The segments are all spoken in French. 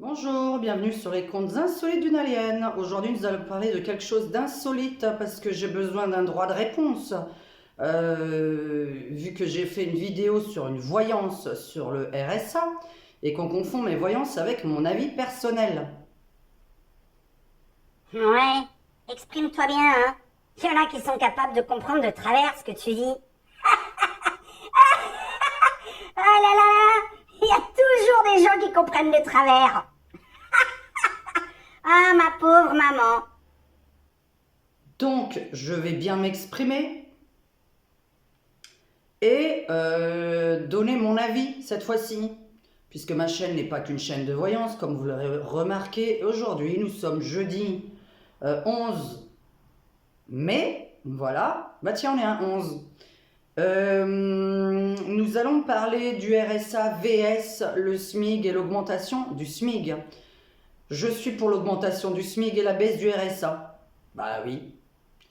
Bonjour, bienvenue sur les contes insolites d'une alien. Aujourd'hui, nous allons parler de quelque chose d'insolite parce que j'ai besoin d'un droit de réponse. Vu que j'ai fait une vidéo sur une voyance sur le RSA et qu'on confond mes voyances avec mon avis personnel. Ouais, exprime-toi bien, hein. Il y en a qui sont capables de comprendre de travers ce que tu dis. Ah là là là, il y a toujours des gens qui comprennent de travers. Ah, ma pauvre maman. Donc, je vais bien m'exprimer et donner mon avis cette fois-ci. Puisque ma chaîne n'est pas qu'une chaîne de voyance, comme vous l'aurez remarqué. Aujourd'hui, nous sommes jeudi 11 mai, voilà. Bah tiens, on est un 11. Nous allons parler du RSA vs le SMIC et l'augmentation du SMIC. Je suis pour l'augmentation du SMIC et la baisse du RSA. Bah oui.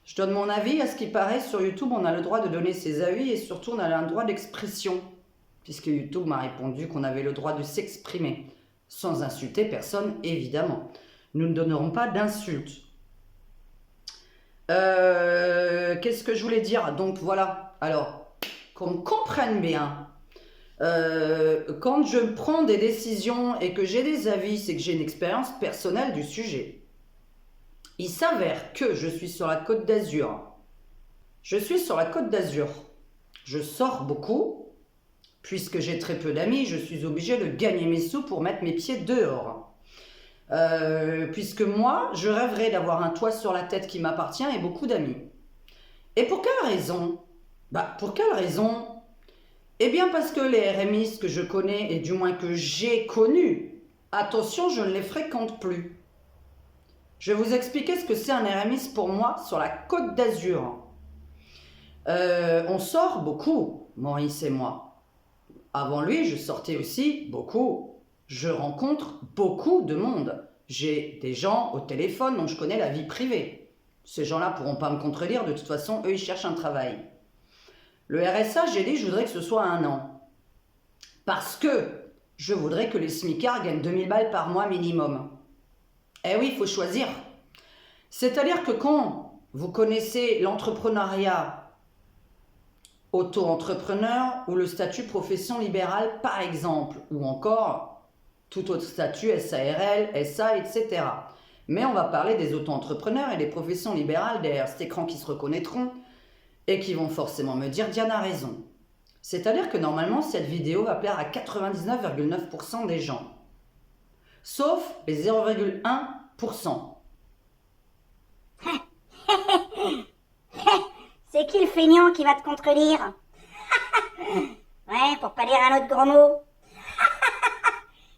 Je donne mon avis. À ce qui paraît, sur YouTube, on a le droit de donner ses avis et surtout, on a un droit d'expression. Puisque YouTube m'a répondu qu'on avait le droit de s'exprimer. Sans insulter personne, évidemment. Nous ne donnerons pas d'insultes. Qu'est-ce que je voulais dire? Donc voilà. Alors, qu'on me comprenne bien. Quand je prends des décisions et que j'ai des avis, c'est que j'ai une expérience personnelle du sujet. Il s'avère que je suis sur la Côte d'Azur. Je suis sur la Côte d'Azur. Je sors beaucoup. Puisque j'ai très peu d'amis, je suis obligée de gagner mes sous pour mettre mes pieds dehors. Puisque moi, je rêverais d'avoir un toit sur la tête qui m'appartient et beaucoup d'amis. Et pour quelle raison? Pour quelle raison? Eh bien parce que les RMistes que je connais, et du moins que j'ai connus, attention, je ne les fréquente plus. Je vais vous expliquer ce que c'est un RMiste pour moi sur la Côte d'Azur. On sort beaucoup, Maurice et moi. Avant lui, je sortais aussi beaucoup. Je rencontre beaucoup de monde. J'ai des gens au téléphone dont je connais la vie privée. Ces gens-là ne pourront pas me contredire, de toute façon, eux, ils cherchent un travail. Le RSA, j'ai dit, je voudrais que ce soit à 1 an. Parce que je voudrais que les smicards gagnent 2000 balles par mois minimum. Eh oui, il faut choisir. C'est-à-dire que quand vous connaissez l'entrepreneuriat auto-entrepreneur ou le statut profession libérale par exemple, ou encore tout autre statut SARL, SA, etc. Mais on va parler des auto-entrepreneurs et des professions libérales derrière cet écran qui se reconnaîtront et qui vont forcément me dire Diane a raison. C'est-à-dire que normalement cette vidéo va plaire à 99,9% des gens, sauf les 0,1%. C'est qui le feignant qui va te contredire? Ouais, pour pas dire un autre gros mot.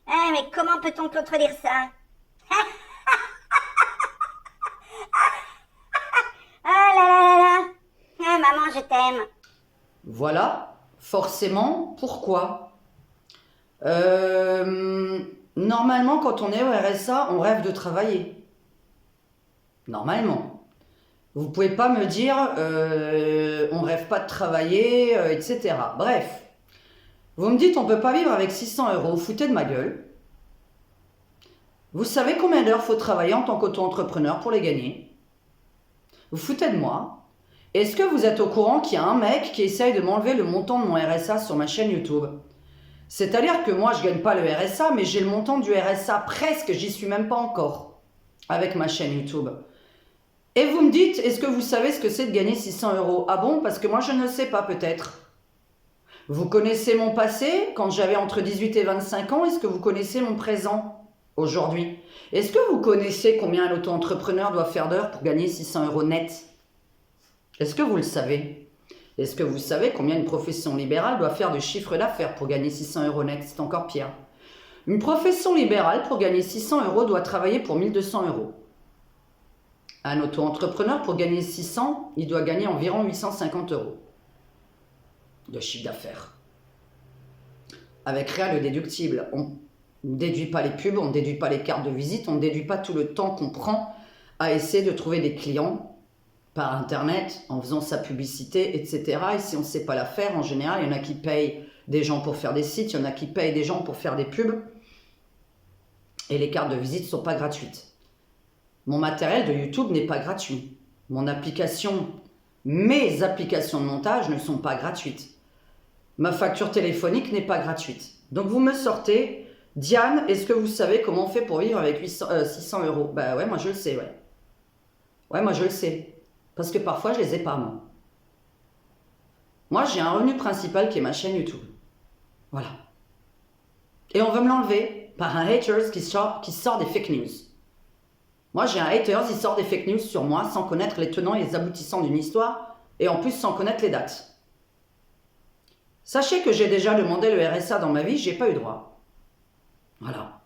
Eh, mais comment peut-on contredire ça? Ah là là là là. Ah, maman, je t'aime. Voilà, forcément, pourquoi? Normalement, quand on est au RSA, on rêve de travailler. Normalement. Vous ne pouvez pas me dire on rêve pas de travailler, etc. Bref, vous me dites on peut pas vivre avec 600 euros, vous foutez de ma gueule. Vous savez combien d'heures faut travailler en tant qu'auto-entrepreneur pour les gagner? Vous foutez de moi. Est-ce que vous êtes au courant qu'il y a un mec qui essaye de m'enlever le montant de mon RSA sur ma chaîne YouTube? C'est-à-dire que moi je gagne pas le RSA, mais j'ai le montant du RSA presque, j'y suis même pas encore avec ma chaîne YouTube. Et vous me dites, est-ce que vous savez ce que c'est de gagner 600 euros? Ah bon? Parce que moi, je ne sais pas, peut-être. Vous connaissez mon passé, quand j'avais entre 18 et 25 ans? Est-ce que vous connaissez mon présent, aujourd'hui? Est-ce que vous connaissez combien un auto-entrepreneur doit faire d'heures pour gagner 600 euros net? Est-ce que vous le savez? Est-ce que vous savez combien une profession libérale doit faire de chiffre d'affaires pour gagner 600 euros net? C'est encore pire. Une profession libérale, pour gagner 600 euros, doit travailler pour 1200 euros. Un auto-entrepreneur, pour gagner 600, il doit gagner environ 850 euros de chiffre d'affaires. Avec rien de déductible. On ne déduit pas les pubs, on ne déduit pas les cartes de visite, on ne déduit pas tout le temps qu'on prend à essayer de trouver des clients par Internet, en faisant sa publicité, etc. Et si on ne sait pas la faire, en général, il y en a qui payent des gens pour faire des sites, il y en a qui payent des gens pour faire des pubs. Et les cartes de visite ne sont pas gratuites. Mon matériel de YouTube n'est pas gratuit. Mes applications de montage ne sont pas gratuites. Ma facture téléphonique n'est pas gratuite. Donc vous me sortez, Diane, est-ce que vous savez comment on fait pour vivre avec 600 euros? Bah ouais, moi je le sais, ouais. Ouais, moi je le sais. Parce que parfois je les ai pas, moi. Moi j'ai un revenu principal qui est ma chaîne YouTube. Voilà. Et on veut me l'enlever par un haters qui sort des fake news. Moi j'ai un haters, il sort des fake news sur moi sans connaître les tenants et les aboutissants d'une histoire et en plus sans connaître les dates. Sachez que j'ai déjà demandé le RSA dans ma vie, j'ai pas eu droit. Voilà.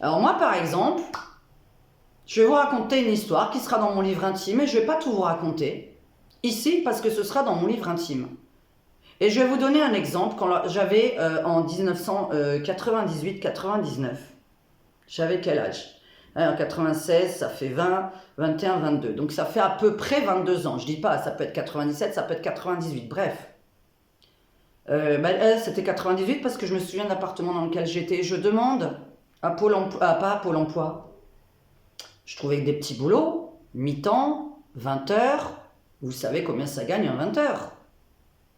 Alors moi par exemple, je vais vous raconter une histoire qui sera dans mon livre intime et je vais pas tout vous raconter ici parce que ce sera dans mon livre intime. Et je vais vous donner un exemple quand j'avais en 1998-99. J'avais quel âge? En 96, ça fait 20, 21, 22. Donc ça fait à peu près 22 ans. Je dis pas, ça peut être 97, ça peut être 98. Bref. C'était 98 parce que je me souviens de l'appartement dans lequel j'étais. Je demande à Pôle emploi, pas à Pôle emploi. Je trouvais que des petits boulots, mi-temps, 20 heures. Vous savez combien ça gagne en 20 heures?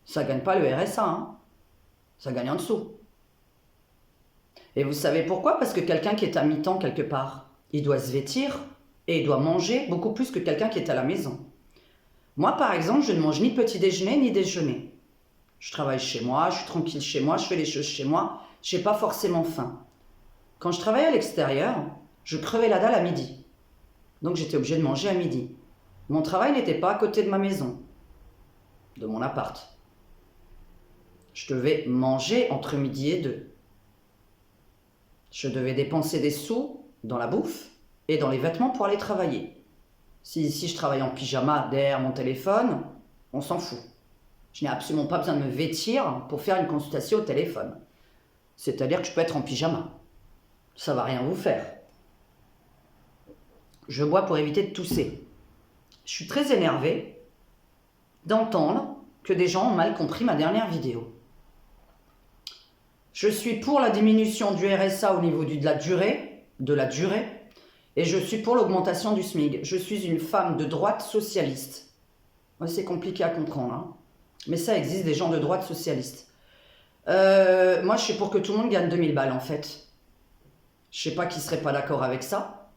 Ça gagne pas le RSA, hein. Ça gagne en dessous. Et vous savez pourquoi? Parce que quelqu'un qui est à mi-temps quelque part, il doit se vêtir et il doit manger beaucoup plus que quelqu'un qui est à la maison. Moi, par exemple, je ne mange ni petit déjeuner ni déjeuner. Je travaille chez moi, je suis tranquille chez moi, je fais les choses chez moi, je n'ai pas forcément faim. Quand je travaillais à l'extérieur, je crevais la dalle à midi. Donc j'étais obligée de manger à midi. Mon travail n'était pas à côté de ma maison, de mon appart. Je devais manger entre midi et 2. Je devais dépenser des sous dans la bouffe et dans les vêtements pour aller travailler. Si je travaille en pyjama derrière mon téléphone, on s'en fout. Je n'ai absolument pas besoin de me vêtir pour faire une consultation au téléphone. C'est-à-dire que je peux être en pyjama. Ça ne va rien vous faire. Je bois pour éviter de tousser. Je suis très énervée d'entendre que des gens ont mal compris ma dernière vidéo. Je suis pour la diminution du RSA au niveau de la durée, et je suis pour l'augmentation du SMIC. Je suis une femme de droite socialiste. Ouais, c'est compliqué à comprendre, hein. Mais ça existe, des gens de droite socialiste. Moi, je suis pour que tout le monde gagne 2000 balles, en fait. Je ne sais pas qui ne serait pas d'accord avec ça.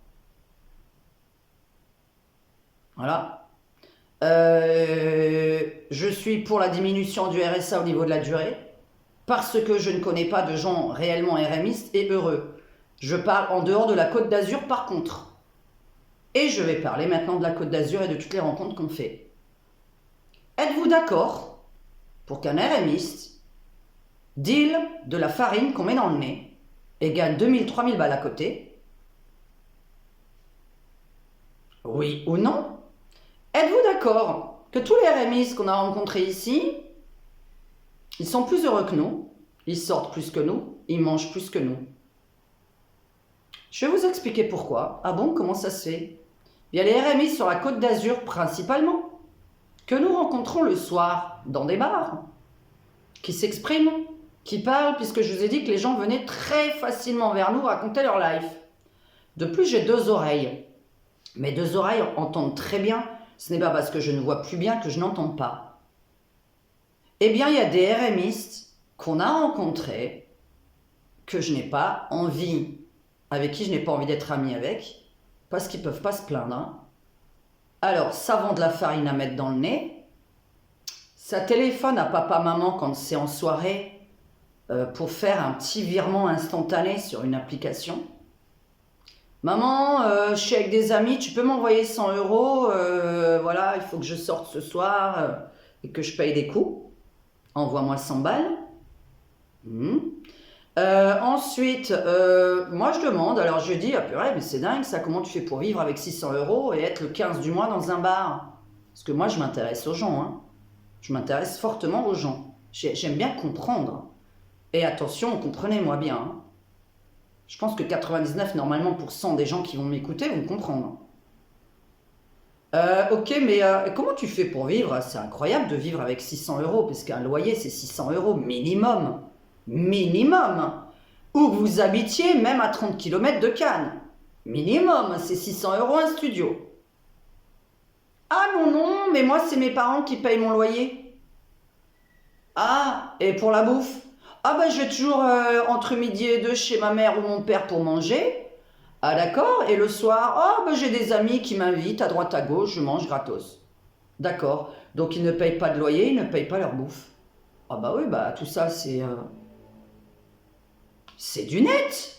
Voilà. Je suis pour la diminution du RSA au niveau de la durée, parce que je ne connais pas de gens réellement RMistes et heureux. Je parle en dehors de la Côte d'Azur, par contre. Et je vais parler maintenant de la Côte d'Azur et de toutes les rencontres qu'on fait. Êtes-vous d'accord pour qu'un RMiste deal de la farine qu'on met dans le nez et gagne 2000, 3000 balles à côté? Oui ou non? Êtes-vous d'accord que tous les RMistes qu'on a rencontrés ici, ils sont plus heureux que nous, ils sortent plus que nous, ils mangent plus que nous? Je vais vous expliquer pourquoi. Ah bon, comment ça se fait? Il y a les RMistes sur la Côte d'Azur principalement, que nous rencontrons le soir dans des bars, qui s'expriment, qui parlent, puisque je vous ai dit que les gens venaient très facilement vers nous raconter leur life. De plus, j'ai 2 oreilles. Mes 2 oreilles entendent très bien. Ce n'est pas parce que je ne vois plus bien que je n'entends pas. Eh bien, il y a des RMistes qu'on a rencontrés, que je n'ai pas envie, avec qui je n'ai pas envie d'être amie avec, parce qu'ils ne peuvent pas se plaindre, hein. Alors, ça vend de la farine à mettre dans le nez, ça téléphone à papa-maman quand c'est en soirée pour faire un petit virement instantané sur une application. Maman, je suis avec des amis, tu peux m'envoyer 100 euros, voilà, il faut que je sorte ce soir et que je paye des coûts. Envoie-moi 100 balles. Ensuite, moi je demande, alors je dis, ah purée, mais c'est dingue ça, comment tu fais pour vivre avec 600 euros et être le 15 du mois dans un bar? Parce que moi je m'intéresse aux gens, hein. Je m'intéresse fortement aux gens. J'aime bien comprendre. Et attention, comprenez-moi bien, hein. Je pense que 99 normalement % des gens qui vont m'écouter vont comprendre. Ok, mais comment tu fais pour vivre? C'est incroyable de vivre avec 600 euros, parce qu'un loyer c'est 600 euros minimum. Minimum. Où que vous habitiez, même à 30 km de Cannes. Minimum, c'est 600 € un studio. Ah non, non, mais moi c'est mes parents qui payent mon loyer. Ah, et pour la bouffe? Ah bah je vais toujours entre midi et deux chez ma mère ou mon père pour manger. Ah d'accord, et le soir, ah bah j'ai des amis qui m'invitent à droite à gauche, je mange gratos. D'accord, donc ils ne payent pas de loyer, ils ne payent pas leur bouffe. Ah bah oui, bah tout ça c'est du net.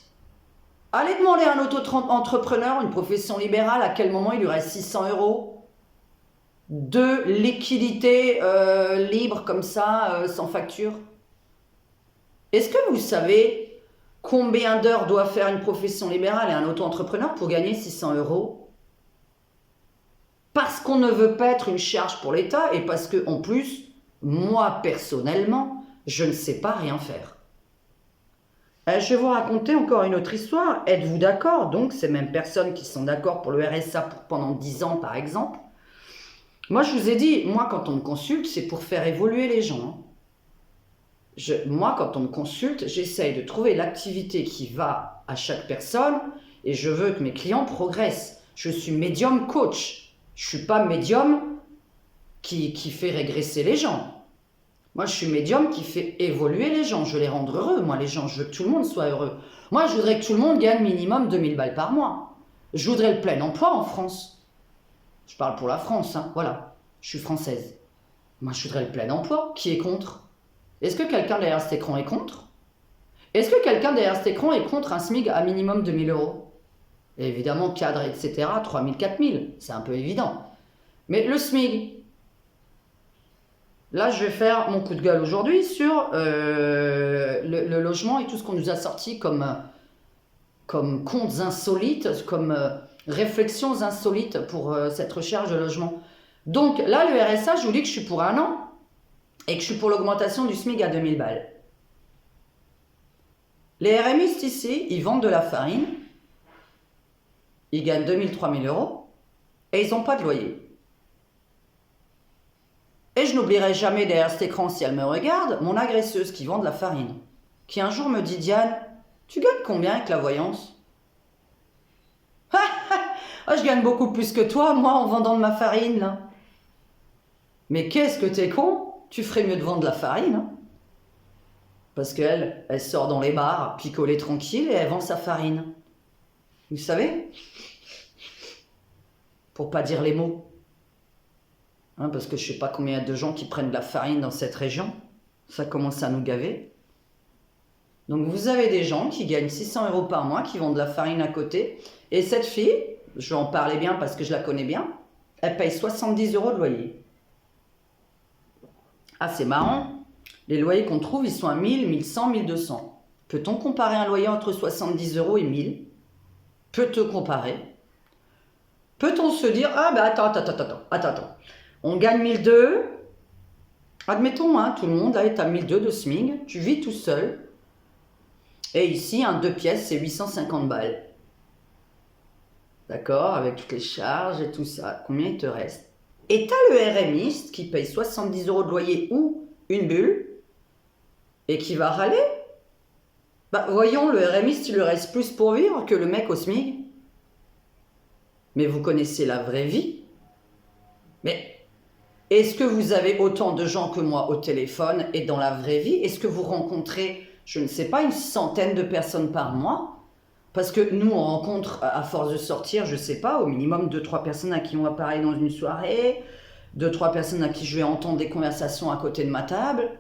Allez demander à un auto-entrepreneur, une profession libérale, à quel moment il lui reste 600 € de liquidité libre comme ça, sans facture. Est-ce que vous savez combien d'heures doit faire une profession libérale et un auto-entrepreneur pour gagner 600 €? Parce qu'on ne veut pas être une charge pour l'État et parce que, en plus, moi personnellement, je ne sais pas rien faire. Je vais vous raconter encore une autre histoire. Êtes-vous d'accord? Donc, ces mêmes personnes qui sont d'accord pour le RSA pendant 10 ans, par exemple. Moi, je vous ai dit, moi, quand on me consulte, c'est pour faire évoluer les gens. Moi, quand on me consulte, j'essaye de trouver l'activité qui va à chaque personne et je veux que mes clients progressent. Je suis médium coach. Je ne suis pas médium qui fait régresser les gens. Moi, je suis médium qui fait évoluer les gens. Je veux les rendre heureux. Moi, les gens, je veux que tout le monde soit heureux. Moi, je voudrais que tout le monde gagne minimum 2000 balles par mois. Je voudrais le plein emploi en France. Je parle pour la France, hein. Voilà. Je suis française. Moi, je voudrais le plein emploi. Qui est contre? Est-ce que quelqu'un derrière cet écran est contre? Est-ce que quelqu'un derrière cet écran est contre un SMIC à minimum 2000 €? Et évidemment, cadre, etc., 3000, 4000. C'est un peu évident. Mais le SMIC... Là, je vais faire mon coup de gueule aujourd'hui sur le logement et tout ce qu'on nous a sorti comme comptes insolites, comme réflexions insolites pour cette recherche de logement. Donc là, le RSA, je vous dis que je suis pour 1 an et que je suis pour l'augmentation du SMIC à 2000 balles. Les RMistes ici, ils vendent de la farine, ils gagnent 2000, 3000 € et ils n'ont pas de loyer. Et je n'oublierai jamais derrière cet écran, si elle me regarde, mon agresseuse qui vend de la farine, qui un jour me dit: Diane, tu gagnes combien avec la voyance? Ah, je gagne beaucoup plus que toi, moi, en vendant de ma farine, là. Mais qu'est-ce que t'es con? Tu ferais mieux de vendre de la farine, hein. Parce qu'elle, elle sort dans les bars, picolée tranquille, et elle vend sa farine. Vous savez? Pour pas dire les mots. Hein, parce que je sais pas combien il y a de gens qui prennent de la farine dans cette région. Ça commence à nous gaver. Donc vous avez des gens qui gagnent 600 € par mois, qui vendent de la farine à côté. Et cette fille, je vais en parler bien parce que je la connais bien, elle paye 70 € de loyer. Ah, c'est marrant. Les loyers qu'on trouve, ils sont à 1000, 1100, 1200. Peut-on comparer un loyer entre 70 € et 1000? Peut-on comparer? Peut-on se dire: ah ben attends. On gagne 1002. Admettons, hein, tout le monde là est à 1002 de SMIC. Tu vis tout seul. Et ici, un 2 pièces, c'est 850 balles. D'accord, avec toutes les charges et tout ça. Combien il te reste? Et t'as le RMiste qui paye 70 € de loyer ou une bulle et qui va râler. Bah voyons, le RMiste, il lui reste plus pour vivre que le mec au SMIC. Mais vous connaissez la vraie vie. Mais est-ce que vous avez autant de gens que moi au téléphone et dans la vraie vie? Est-ce que vous rencontrez, je ne sais pas, une centaine de personnes par mois? Parce que nous, on rencontre, à force de sortir, je ne sais pas, au minimum 2-3 personnes à qui on va parler dans une soirée, 2-3 personnes à qui je vais entendre des conversations à côté de ma table.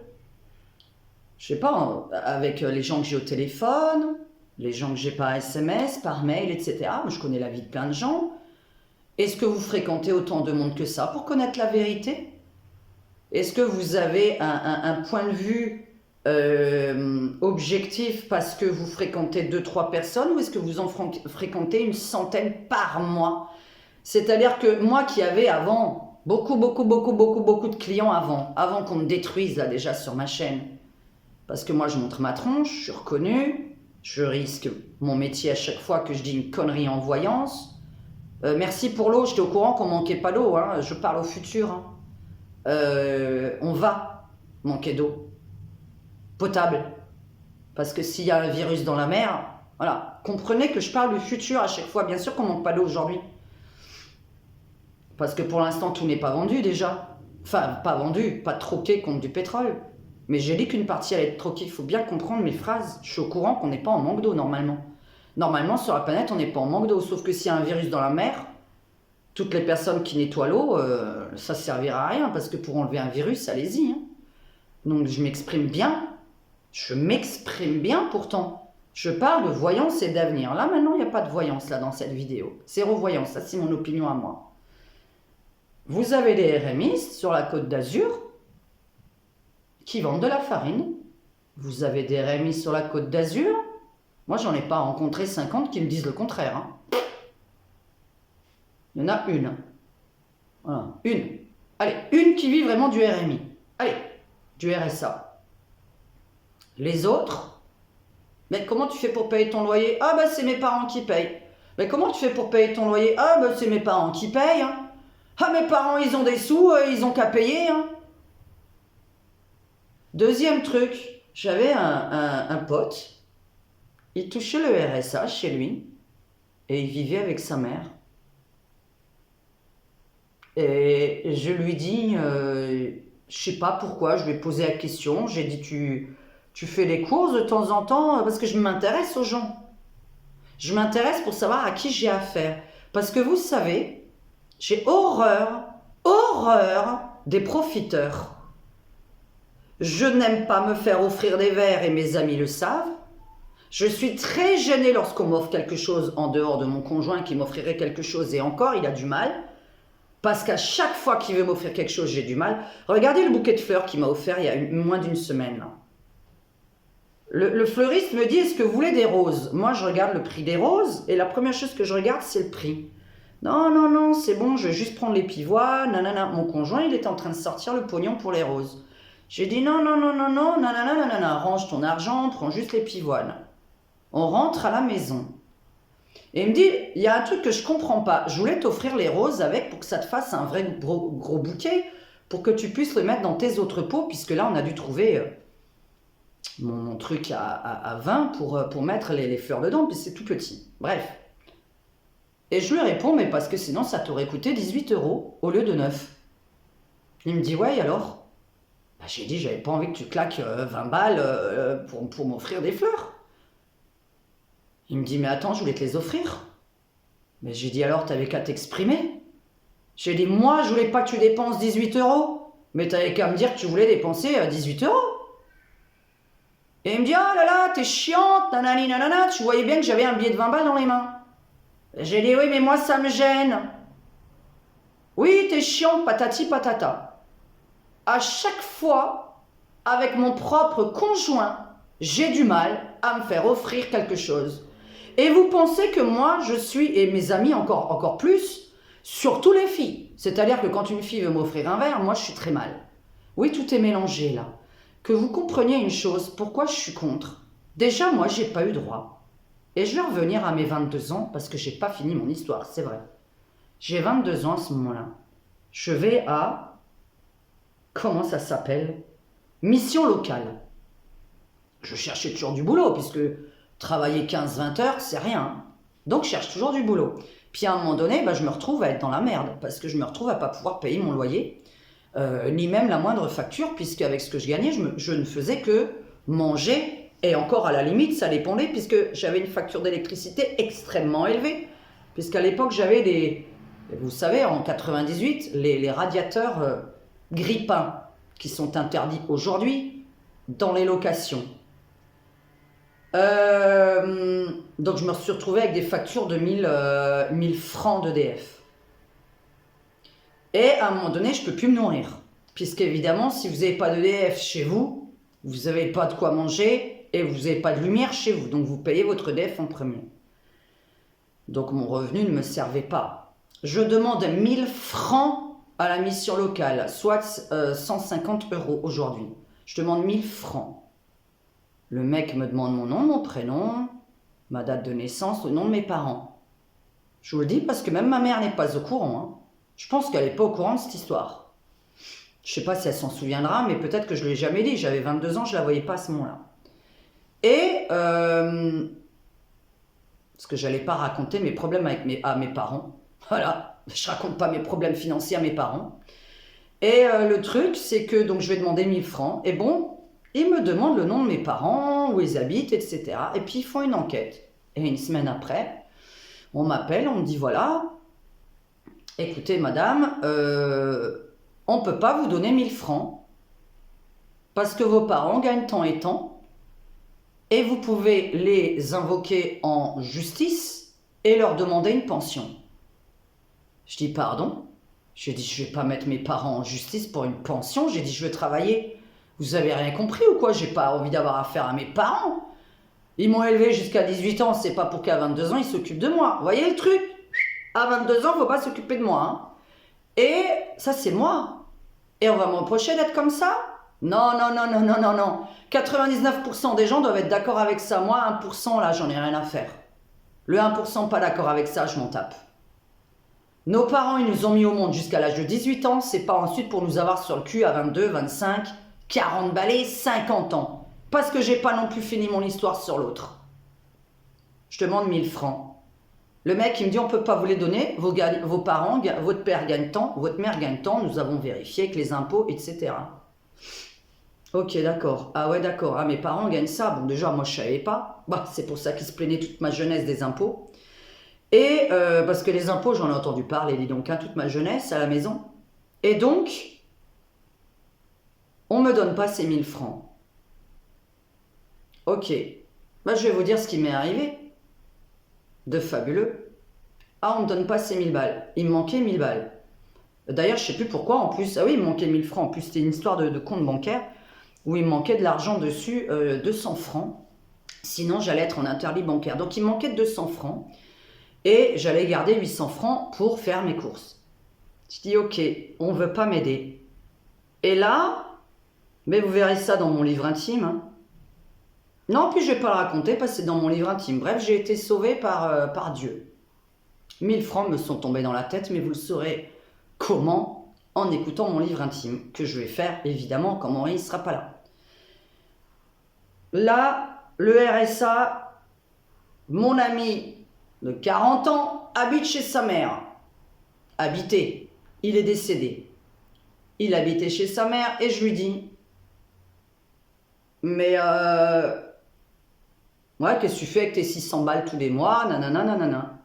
Je ne sais pas, avec les gens que j'ai au téléphone, les gens que j'ai par SMS, par mail, etc. Moi, je connais la vie de plein de gens. Est-ce que vous fréquentez autant de monde que ça pour connaître la vérité? Est-ce que vous avez un point de vue objectif parce que vous fréquentez 2-3 personnes, ou est-ce que vous en fréquentez une centaine par mois? C'est-à-dire que moi qui avais avant beaucoup de clients avant qu'on me détruise là déjà sur ma chaîne, parce que moi je montre ma tronche, je suis reconnue, je risque mon métier à chaque fois que je dis une connerie en voyance. Merci pour l'eau, j'étais au courant qu'on manquait pas d'eau, hein. Je parle au futur, hein. On va manquer d'eau potable, Parce que s'il y a un virus dans la mer, voilà, comprenez que je parle du futur à chaque fois. Bien sûr qu'on manque pas d'eau aujourd'hui. Parce que pour l'instant, tout n'est pas vendu déjà. Enfin, pas vendu, pas troqué contre du pétrole. Mais j'ai dit qu'une partie allait être troquée. Il faut bien comprendre mes phrases. Je suis au courant qu'on n'est pas en manque d'eau normalement. Normalement, sur la planète, on n'est pas en manque d'eau. Sauf que s'il y a un virus dans la mer, toutes les personnes qui nettoient l'eau, ça ne servira à rien. Parce que pour enlever un virus, allez-y. Hein. Donc je m'exprime bien. Je m'exprime bien pourtant. Je parle de voyance et d'avenir. Là, maintenant, il n'y a pas de voyance là dans cette vidéo. Zéro voyance. Ça, c'est mon opinion à moi. Vous avez des RMistes sur la Côte d'Azur qui vendent de la farine. Vous avez des RMistes sur la Côte d'Azur. Moi, j'en ai pas rencontré 50 qui me disent le contraire. Hein. Il y en a une. Voilà, une. Allez, une qui vit vraiment du RMI. Allez, du RSA. Les autres, mais comment tu fais pour payer ton loyer? Ah bah c'est mes parents qui payent. Mais comment tu fais pour payer ton loyer? Ah bah c'est mes parents qui payent. Hein. Ah, mes parents, ils ont des sous, ils ont qu'à payer. Hein. Deuxième truc, j'avais un pote, il touchait le RSA chez lui, et il vivait avec sa mère. Et je lui dis, je sais pas pourquoi, je lui ai posé la question, j'ai dit, tu fais les courses de temps en temps, parce que je m'intéresse aux gens. Je m'intéresse pour savoir à qui j'ai affaire. Parce que vous savez, j'ai horreur des profiteurs. Je n'aime pas me faire offrir des verres et mes amis le savent. Je suis très gênée lorsqu'on m'offre quelque chose en dehors de mon conjoint qui m'offrirait quelque chose et encore, il a du mal. Parce qu'à chaque fois qu'il veut m'offrir quelque chose, j'ai du mal. Regardez le bouquet de fleurs qu'il m'a offert il y a moins d'une semaine. Là. Le fleuriste me dit, est-ce que vous voulez des roses? Moi, je regarde le prix des roses et la première chose que je regarde, c'est le prix. Non, c'est bon, je vais juste prendre les pivoines, nanana. Mon conjoint, il était en train de sortir le pognon pour les roses. J'ai dit non, nanana, range ton argent, prends juste les pivoines. On rentre à la maison. Et il me dit, il y a un truc que je comprends pas. Je voulais t'offrir les roses avec pour que ça te fasse un vrai gros bouquet, pour que tu puisses le mettre dans tes autres pots, puisque là, on a dû trouver mon truc à 20 pour mettre les fleurs dedans, puis c'est tout petit. Bref. Et je lui réponds, mais parce que sinon ça t'aurait coûté 18 € au lieu de 9. Il me dit, ouais, alors bah, j'ai dit, j'avais pas envie que tu claques 20 balles pour m'offrir des fleurs. Il me dit, mais attends, je voulais te les offrir. Mais j'ai dit, alors t'avais qu'à t'exprimer. J'ai dit, moi, je voulais pas que tu dépenses 18 €, mais t'avais qu'à me dire que tu voulais dépenser 18 €. Et il me dit, oh là là, t'es chiante, nanani nanana, tu voyais bien que j'avais un billet de 20 balles dans les mains. J'ai dit, oui, mais moi, ça me gêne. Oui, t'es chiant, patati patata. À chaque fois, avec mon propre conjoint, j'ai du mal à me faire offrir quelque chose. Et vous pensez que moi, je suis, et mes amis encore plus, surtout les filles. C'est-à-dire que quand une fille veut m'offrir un verre, moi, je suis très mal. Oui, tout est mélangé, là. Que vous compreniez une chose, pourquoi je suis contre. Déjà, moi, j'ai pas eu droit. Et je vais revenir à mes 22 ans, parce que j'ai pas fini mon histoire, c'est vrai. J'ai 22 ans à ce moment-là. Je vais à... Comment ça s'appelle? Mission locale. Je cherchais toujours du boulot, puisque travailler 15-20 heures, c'est rien. Donc je cherche toujours du boulot. Puis à un moment donné, je me retrouve à être dans la merde, parce que je me retrouve à pas pouvoir payer mon loyer, ni même la moindre facture, puisque avec ce que je gagnais, je ne faisais que manger. Et encore à la limite, ça dépendait, puisque j'avais une facture d'électricité extrêmement élevée. Puisqu'à l'époque, j'avais des... Vous savez, en 98, les radiateurs grippins, qui sont interdits aujourd'hui dans les locations. Donc je me suis retrouvée avec des factures de 1000 francs d'EDF. Et à un moment donné, je ne peux plus me nourrir. Puisqu'évidemment, si vous n'avez pas d'EDF chez vous, vous n'avez pas de quoi manger... et vous n'avez pas de lumière chez vous, donc vous payez votre EDF en premier. Donc mon revenu ne me servait pas. Je demande 1000 francs à la mission locale, soit 150 € aujourd'hui. Je demande 1000 francs. Le mec me demande mon nom, mon prénom, ma date de naissance, le nom de mes parents. Je vous le dis parce que même ma mère n'est pas au courant. Hein. Je pense qu'elle n'est pas au courant de cette histoire. Je ne sais pas si elle s'en souviendra, mais peut-être que je ne l'ai jamais dit. J'avais 22 ans, je ne la voyais pas à ce moment-là. Et parce que j'allais pas raconter mes problèmes à mes parents. Voilà, je raconte pas mes problèmes financiers à mes parents. Et le truc, c'est que donc je vais demander 1000 francs. Et bon, ils me demandent le nom de mes parents, où ils habitent, etc. Et puis ils font une enquête. Et une semaine après, on m'appelle, on me dit voilà, écoutez madame, on ne peut pas vous donner 1000 francs parce que vos parents gagnent tant et tant et vous pouvez les invoquer en justice et leur demander une pension. Je dis pardon. J'ai dit je vais pas mettre mes parents en justice pour une pension. J'ai dit je veux travailler. Vous avez rien compris ou quoi? J'ai pas envie d'avoir affaire à mes parents. Ils m'ont élevé jusqu'à 18 ans, c'est pas pour qu'à 22 ans ils s'occupent de moi. Vous voyez le truc? À 22 ans, faut pas s'occuper de moi. Hein. Et ça c'est moi. Et on va me reprocher d'être comme ça? Non, non, non, non, non, non, non. 99% des gens doivent être d'accord avec ça. Moi, 1%, là, j'en ai rien à faire. Le 1% pas d'accord avec ça, je m'en tape. Nos parents, ils nous ont mis au monde jusqu'à l'âge de 18 ans. C'est pas ensuite pour nous avoir sur le cul à 22, 25, 40 balais, 50 ans. Parce que j'ai pas non plus fini mon histoire sur l'autre. Je demande 1000 francs. Le mec, il me dit, on peut pas vous les donner. Vos parents, votre père gagne tant, votre mère gagne tant. Nous avons vérifié avec les impôts, etc. Ok, d'accord. Ah ouais, d'accord. Ah, mes parents gagnent ça. Bon, déjà, moi, je savais pas. Bah, c'est pour ça qu'ils se plaignaient toute ma jeunesse des impôts. Et parce que les impôts, j'en ai entendu parler, dis donc, hein, toute ma jeunesse à la maison. Et donc, on me donne pas ces 1000 francs. Ok. Bah, je vais vous dire ce qui m'est arrivé. De fabuleux. Ah, on me donne pas ces 1000 balles. Il me manquait 1000 balles. D'ailleurs, je sais plus pourquoi, en plus. Ah oui, il me manquait 1000 francs. En plus, c'était une histoire de compte bancaire où il me manquait de l'argent dessus, 200 francs. Sinon, j'allais être en interdit bancaire. Donc, il me manquait 200 francs. Et j'allais garder 800 francs pour faire mes courses. Je dis, ok, on ne veut pas m'aider. Et là, mais vous verrez ça dans mon livre intime. Hein. Non, puis je ne vais pas le raconter parce que c'est dans mon livre intime. Bref, j'ai été sauvée par Dieu. 1000 francs me sont tombés dans la tête, mais vous le saurez comment en écoutant mon livre intime, que je vais faire évidemment quand Henri ne sera pas là. Là, le RSA, mon ami de 40 ans, habite chez sa mère. Habitait. Il est décédé. Il habitait chez sa mère et je lui dis, mais ouais, qu'est-ce que tu fais avec tes 600 balles tous les mois, nanana, nanana.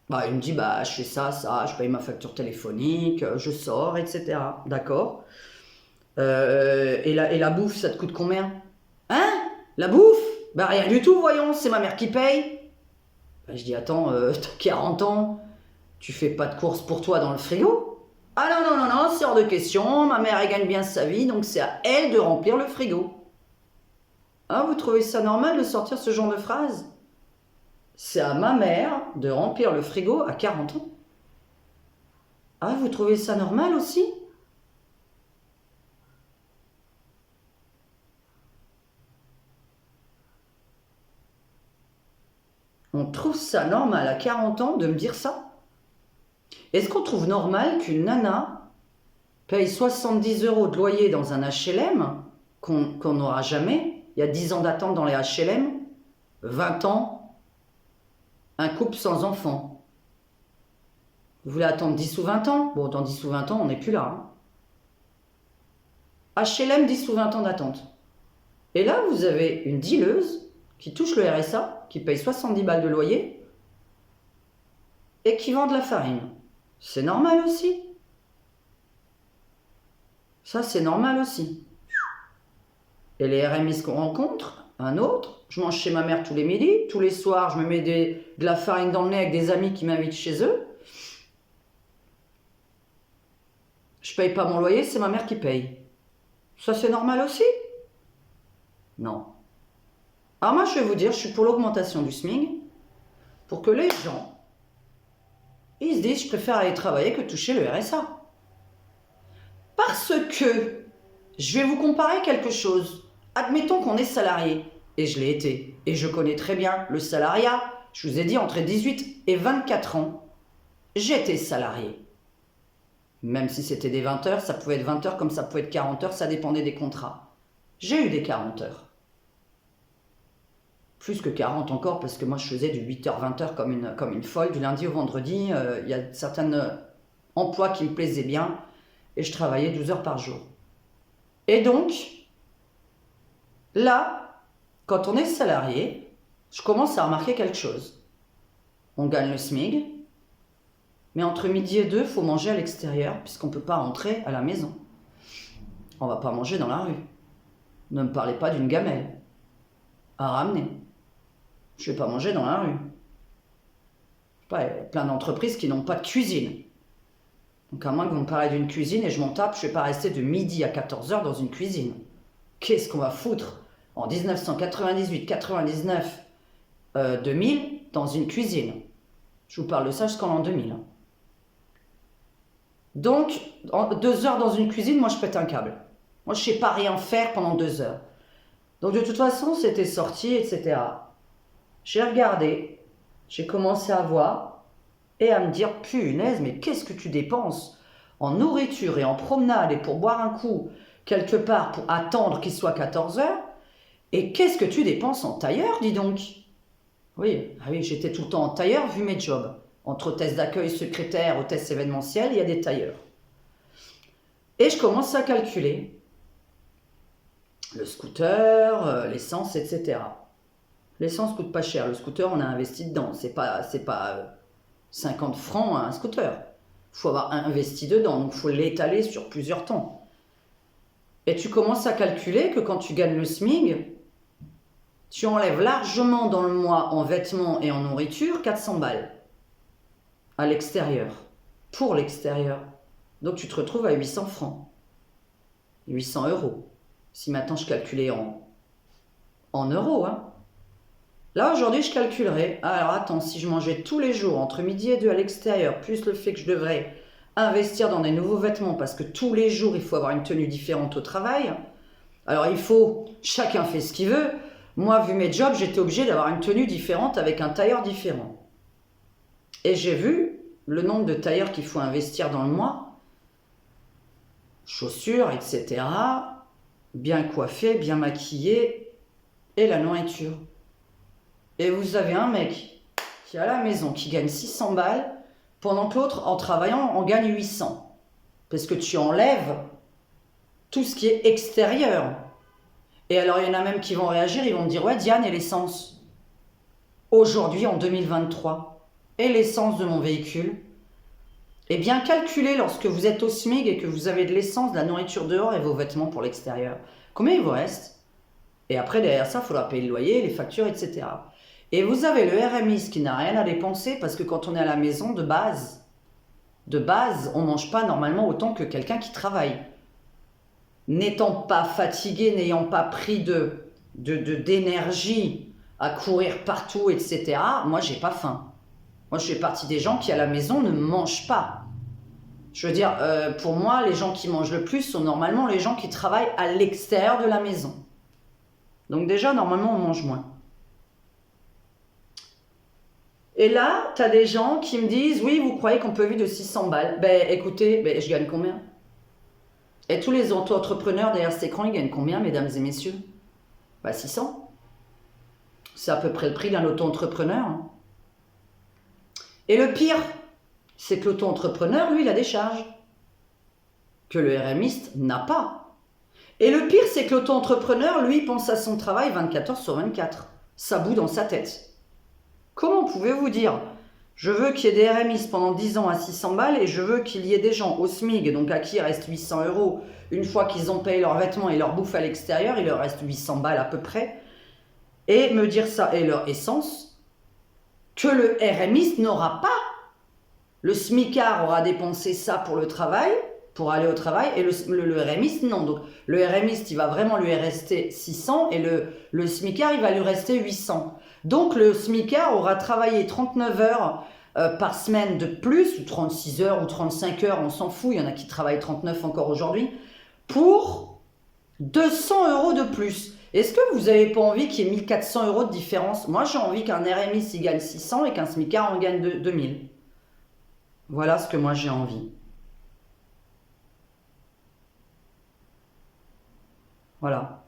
Bah, il me dit, bah, je fais ça, je paye ma facture téléphonique, je sors, etc. D'accord. Et la bouffe, ça te coûte combien? Hein? La bouffe? Bah, rien du tout, voyons, c'est ma mère qui paye. Bah, je dis, attends, t'as 40 ans, tu fais pas de courses pour toi dans le frigo? Ah non, non, non, non, c'est hors de question, ma mère, elle gagne bien sa vie, donc c'est à elle de remplir le frigo. Ah, vous trouvez ça normal de sortir ce genre de phrase? C'est à ma mère de remplir le frigo à 40 ans. Ah, vous trouvez ça normal aussi? On trouve ça normal à 40 ans de me dire ça? Est-ce qu'on trouve normal qu'une nana paye 70 € de loyer dans un HLM qu'on n'aura jamais? Il y a 10 ans d'attente dans les HLM, 20 ans, un couple sans enfant. Vous voulez attendre 10 ou 20 ans? Bon, dans 10 ou 20 ans, on n'est plus là. Hein. HLM, 10 ou 20 ans d'attente. Et là, vous avez une dealeuse qui touche le RSA, qui paye 70 balles de loyer et qui vend de la farine. C'est normal aussi. Ça, c'est normal aussi. Et les RMI qu'on rencontre, un autre, je mange chez ma mère tous les midis, tous les soirs, je me mets de la farine dans le nez avec des amis qui m'invitent chez eux. Je paye pas mon loyer, c'est ma mère qui paye. Ça, c'est normal aussi? Non. Alors moi, je vais vous dire, je suis pour l'augmentation du SMIC, pour que les gens, ils se disent, je préfère aller travailler que toucher le RSA. Parce que, je vais vous comparer quelque chose. Admettons qu'on est salarié, et je l'ai été, et je connais très bien le salariat. Je vous ai dit, entre 18 et 24 ans, j'étais salarié. Même si c'était des 20 heures, ça pouvait être 20 heures comme ça pouvait être 40 heures, ça dépendait des contrats. J'ai eu des 40 heures. plus que 40 encore, parce que moi je faisais du 8h-20h comme une folle, du lundi au vendredi. Il y a certains emplois qui me plaisaient bien, et je travaillais 12 heures par jour. Et donc, là, quand on est salarié, je commence à remarquer quelque chose. On gagne le SMIC, mais entre midi et 2, il faut manger à l'extérieur, puisqu'on ne peut pas rentrer à la maison. On ne va pas manger dans la rue. Ne me parlez pas d'une gamelle à ramener. Je ne vais pas manger dans la rue. Je sais pas, il y a plein d'entreprises qui n'ont pas de cuisine. Donc à moins que vous me parlez d'une cuisine et je m'en tape, je ne vais pas rester de midi à 14h dans une cuisine. Qu'est-ce qu'on va foutre en 1998, 99, 2000 dans une cuisine? Je vous parle de ça jusqu'en l'an 2000. Donc, 2 heures dans une cuisine, moi je pète un câble. Moi je ne sais pas rien faire pendant 2 heures. Donc de toute façon, c'était sorti, etc. J'ai regardé, j'ai commencé à voir et à me dire, punaise, mais qu'est-ce que tu dépenses en nourriture et en promenade et pour boire un coup quelque part pour attendre qu'il soit 14 heures, et qu'est-ce que tu dépenses en tailleur, dis donc? Oui, ah oui, j'étais tout le temps en tailleur vu mes jobs. Entre hôtesse d'accueil, secrétaire, hôtesse événementielle, il y a des tailleurs. Et je commence à calculer le scooter, l'essence, etc. L'essence coûte pas cher. Le scooter, on a investi dedans. C'est pas 50 francs un scooter. Il faut avoir investi dedans, donc il faut l'étaler sur plusieurs temps. Et tu commences à calculer que quand tu gagnes le SMIC, tu enlèves largement dans le mois en vêtements et en nourriture 400 balles à l'extérieur, pour l'extérieur. Donc tu te retrouves à 800 francs, 800 euros. Si maintenant je calculais en euros, hein. Là aujourd'hui je calculerais, alors attends, si je mangeais tous les jours entre midi et 2 à l'extérieur, plus le fait que je devrais investir dans des nouveaux vêtements, parce que tous les jours il faut avoir une tenue différente au travail. Alors chacun fait ce qu'il veut. Moi, vu mes jobs, j'étais obligée d'avoir une tenue différente avec un tailleur différent. Et j'ai vu le nombre de tailleurs qu'il faut investir dans le mois, chaussures, etc., bien coiffé, bien maquillé, et la nourriture. Et vous avez un mec qui est à la maison, qui gagne 600 balles, pendant que l'autre, en travaillant, en gagne 800. Parce que tu enlèves tout ce qui est extérieur. Et alors, il y en a même qui vont réagir, ils vont me dire, ouais, Diane, et l'essence? Aujourd'hui, en 2023, et l'essence de mon véhicule? Eh bien, calculez lorsque vous êtes au SMIC et que vous avez de l'essence, de la nourriture dehors et vos vêtements pour l'extérieur. Combien il vous reste? Et après, derrière ça, il faudra payer le loyer, les factures, etc. Et vous avez le RMI qui n'a rien à dépenser parce que quand on est à la maison, de base, on ne mange pas normalement autant que quelqu'un qui travaille. N'étant pas fatigué, n'ayant pas pris d'énergie à courir partout, etc., moi, j'ai pas faim. Moi, je fais partie des gens qui, à la maison, ne mangent pas. Je veux dire, pour moi, les gens qui mangent le plus sont normalement les gens qui travaillent à l'extérieur de la maison. Donc déjà, normalement, on mange moins. Et là, tu as des gens qui me disent, oui, vous croyez qu'on peut vivre de 600 balles? Ben écoutez, je gagne combien? Et tous les auto-entrepreneurs derrière cet écran, ils gagnent combien, mesdames et messieurs? 600. C'est à peu près le prix d'un auto-entrepreneur. Hein. Et le pire, c'est que l'auto-entrepreneur, lui, il a des charges que le RMiste n'a pas. Et le pire, c'est que l'auto-entrepreneur, lui, pense à son travail 24 heures sur 24. Ça bout dans sa tête. Comment pouvez-vous dire, je veux qu'il y ait des RMistes pendant 10 ans à 600 balles et je veux qu'il y ait des gens au SMIC, donc à qui il reste 800 euros, une fois qu'ils ont payé leurs vêtements et leur bouffe à l'extérieur, il leur reste 800 balles à peu près, et me dire ça, et leur essence, que le RMiste n'aura pas. Le SMICard aura dépensé ça pour le travail, pour aller au travail, et le RMiste, non. Donc le RMiste, il va vraiment lui rester 600, et le SMICard, il va lui rester 800. Donc le SMICard aura travaillé 39 heures par semaine de plus, ou 36 heures, ou 35 heures, on s'en fout, il y en a qui travaillent 39 encore aujourd'hui, pour 200 euros de plus. Est-ce que vous n'avez pas envie qu'il y ait 1400 euros de différence? Moi, j'ai envie qu'un RMiste, il gagne 600 et qu'un SMICard en gagne 2000. Voilà ce que moi, j'ai envie. Voilà.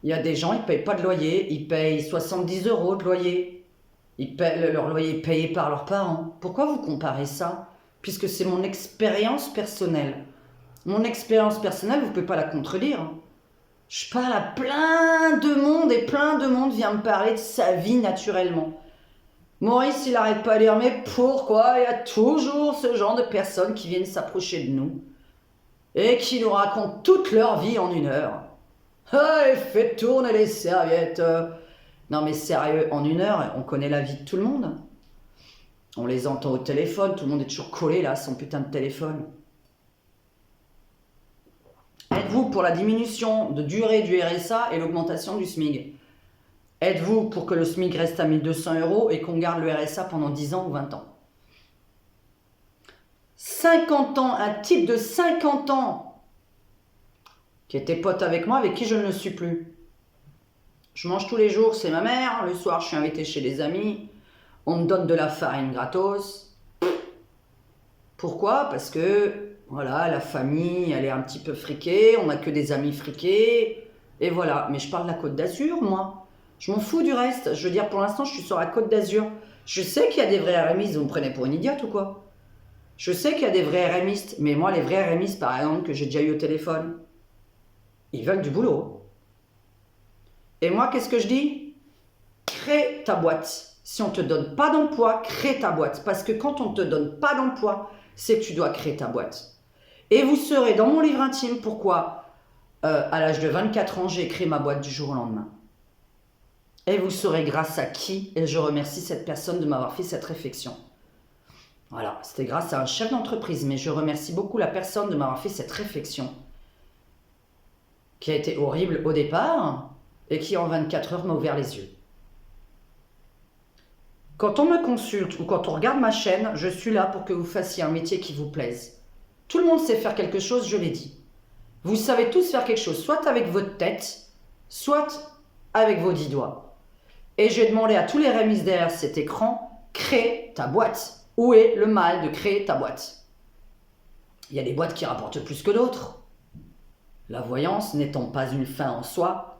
Il y a des gens, ils ne payent pas de loyer, ils payent 70 € de loyer. Leur loyer est payé par leurs parents. Pourquoi vous comparez ça? Puisque c'est mon expérience personnelle. Mon expérience personnelle, vous ne pouvez pas la contredire. Je parle à plein de monde et plein de monde vient me parler de sa vie naturellement. Maurice, il n'arrête pas de dire, mais pourquoi il y a toujours ce genre de personnes qui viennent s'approcher de nous et qui nous racontent toute leur vie en 1 heure? Ah, et fait tourner les serviettes. Non mais sérieux, en 1 heure, on connaît la vie de tout le monde. On les entend au téléphone, tout le monde est toujours collé là à son putain de téléphone. Êtes-vous pour la diminution de durée du RSA et l'augmentation du SMIC? Êtes-vous pour que le SMIC reste à 1 200 € et qu'on garde le RSA pendant 10 ans ou 20 ans? 50 ans, un type de 50 ans qui était pote avec moi, avec qui je ne le suis plus. Je mange tous les jours, c'est ma mère. Le soir, je suis invité chez des amis. On me donne de la farine gratos. Pourquoi? Parce que, voilà, la famille, elle est un petit peu friquée. On n'a que des amis friqués. Et voilà. Mais je parle de la Côte d'Azur, moi. Je m'en fous du reste. Je veux dire, pour l'instant, je suis sur la Côte d'Azur. Je sais qu'il y a des vrais RMistes. Vous me prenez pour une idiote ou quoi? Je sais qu'il y a des vrais RMistes. Mais moi, les vrais RMistes, par exemple, que j'ai déjà eu au téléphone, ils veulent du boulot. Et moi, qu'est-ce que je dis? Crée ta boîte. Si on ne te donne pas d'emploi, crée ta boîte. Parce que quand on ne te donne pas d'emploi, c'est que tu dois créer ta boîte. Et vous saurez dans mon livre intime pourquoi, à l'âge de 24 ans, j'ai créé ma boîte du jour au lendemain. Et vous saurez grâce à qui, et je remercie cette personne de m'avoir fait cette réflexion. Voilà, c'était grâce à un chef d'entreprise, mais je remercie beaucoup la personne de m'avoir fait cette réflexion, qui a été horrible au départ, et qui en 24 heures m'a ouvert les yeux. Quand on me consulte ou quand on regarde ma chaîne, je suis là pour que vous fassiez un métier qui vous plaise. Tout le monde sait faire quelque chose, je l'ai dit. Vous savez tous faire quelque chose, soit avec votre tête, soit avec vos 10 doigts. Et j'ai demandé à tous les RMistes derrière cet écran, crée ta boîte. Où est le mal de créer ta boîte? Il y a des boîtes qui rapportent plus que d'autres. La voyance n'étant pas une fin en soi,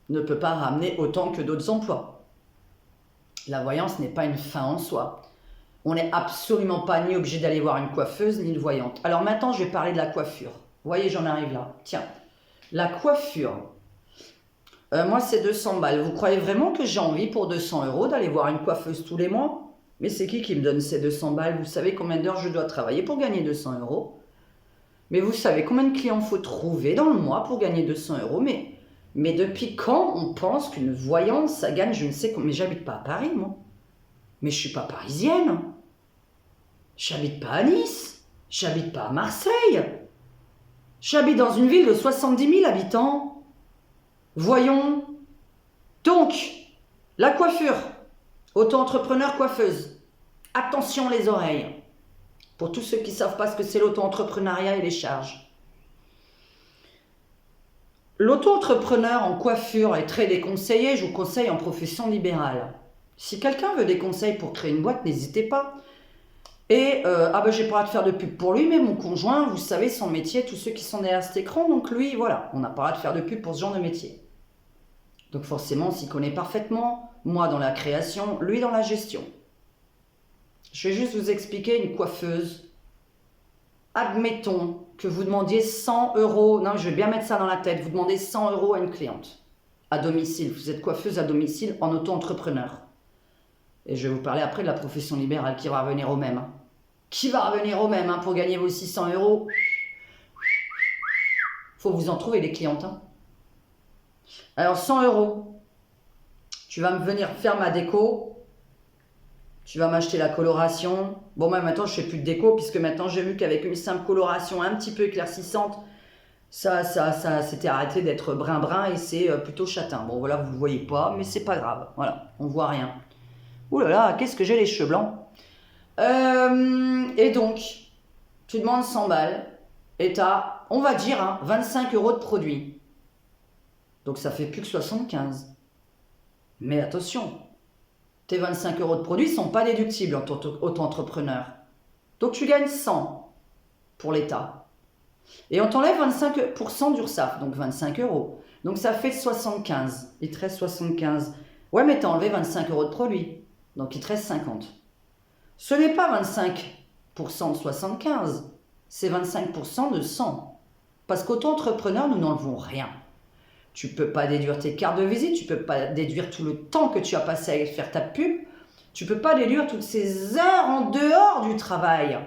ne peut pas ramener autant que d'autres emplois. La voyance n'est pas une fin en soi. On n'est absolument pas ni obligé d'aller voir une coiffeuse ni une voyante. Alors maintenant, je vais parler de la coiffure. Vous voyez, j'en arrive là. Tiens, la coiffure. Moi, c'est 200 balles. Vous croyez vraiment que j'ai envie pour 200 € d'aller voir une coiffeuse tous les mois? Mais c'est qui me donne ces 200 balles? Vous savez combien d'heures je dois travailler pour gagner 200 €? Mais vous savez combien de clients faut trouver dans le mois pour gagner 200 €? Mais depuis quand on pense qu'une voyante, ça gagne je ne sais combien? Mais j'habite pas à Paris, moi. Mais je suis pas parisienne. J'habite pas à Nice. J'habite pas à Marseille. J'habite dans une ville de 70 000 habitants. Voyons. Donc, la coiffure. Auto-entrepreneur coiffeuse. Attention les oreilles. Pour tous ceux qui ne savent pas ce que c'est l'auto-entrepreneuriat et les charges. L'auto-entrepreneur en coiffure est très déconseillé, je vous conseille en profession libérale. Si quelqu'un veut des conseils pour créer une boîte, n'hésitez pas. Et, j'ai pas le droit de faire de pub pour lui, mais mon conjoint, vous savez, son métier, tous ceux qui sont derrière cet écran, donc lui, voilà, on n'a pas le droit de faire de pub pour ce genre de métier. Donc forcément, on s'y connaît parfaitement, moi dans la création, lui dans la gestion. Je vais juste vous expliquer une coiffeuse. Admettons que vous demandiez 100 €, non, je vais bien mettre ça dans la tête, vous demandez 100 € à une cliente, à domicile, vous êtes coiffeuse à domicile en auto-entrepreneur. Et je vais vous parler après de la profession libérale qui va revenir au même. Qui va revenir au même pour gagner vos 600 €? Faut vous en trouver des clientes. Alors 100 €, tu vas me venir faire ma déco. Tu vas m'acheter la coloration. Bon, moi, maintenant, je fais plus de déco, puisque maintenant, j'ai vu qu'avec une simple coloration un petit peu éclaircissante, ça s'était arrêté d'être brun-brun et c'est plutôt châtain. Bon, voilà, vous ne le voyez pas, mais c'est pas grave. Voilà, on voit rien. Ouh là là, qu'est-ce que j'ai les cheveux blancs. Et donc, tu demandes 100 balles et tu as, on va dire, 25 € de produit. Donc, ça fait plus que 75. Mais attention, tes 25 € de produits ne sont pas déductibles en auto-entrepreneur. Donc tu gagnes 100 pour l'État. Et on t'enlève 25% d'URSSAF, donc 25 euros. Donc ça fait 75. Il te reste 75. Ouais, mais t'as enlevé 25 euros de produit. Donc il te reste 50. Ce n'est pas 25% de 75, c'est 25% de 100. Parce qu'auto-entrepreneur, nous n'enlevons rien. Tu ne peux pas déduire tes cartes de visite, tu ne peux pas déduire tout le temps que tu as passé à faire ta pub, tu ne peux pas déduire toutes ces heures en dehors du travail.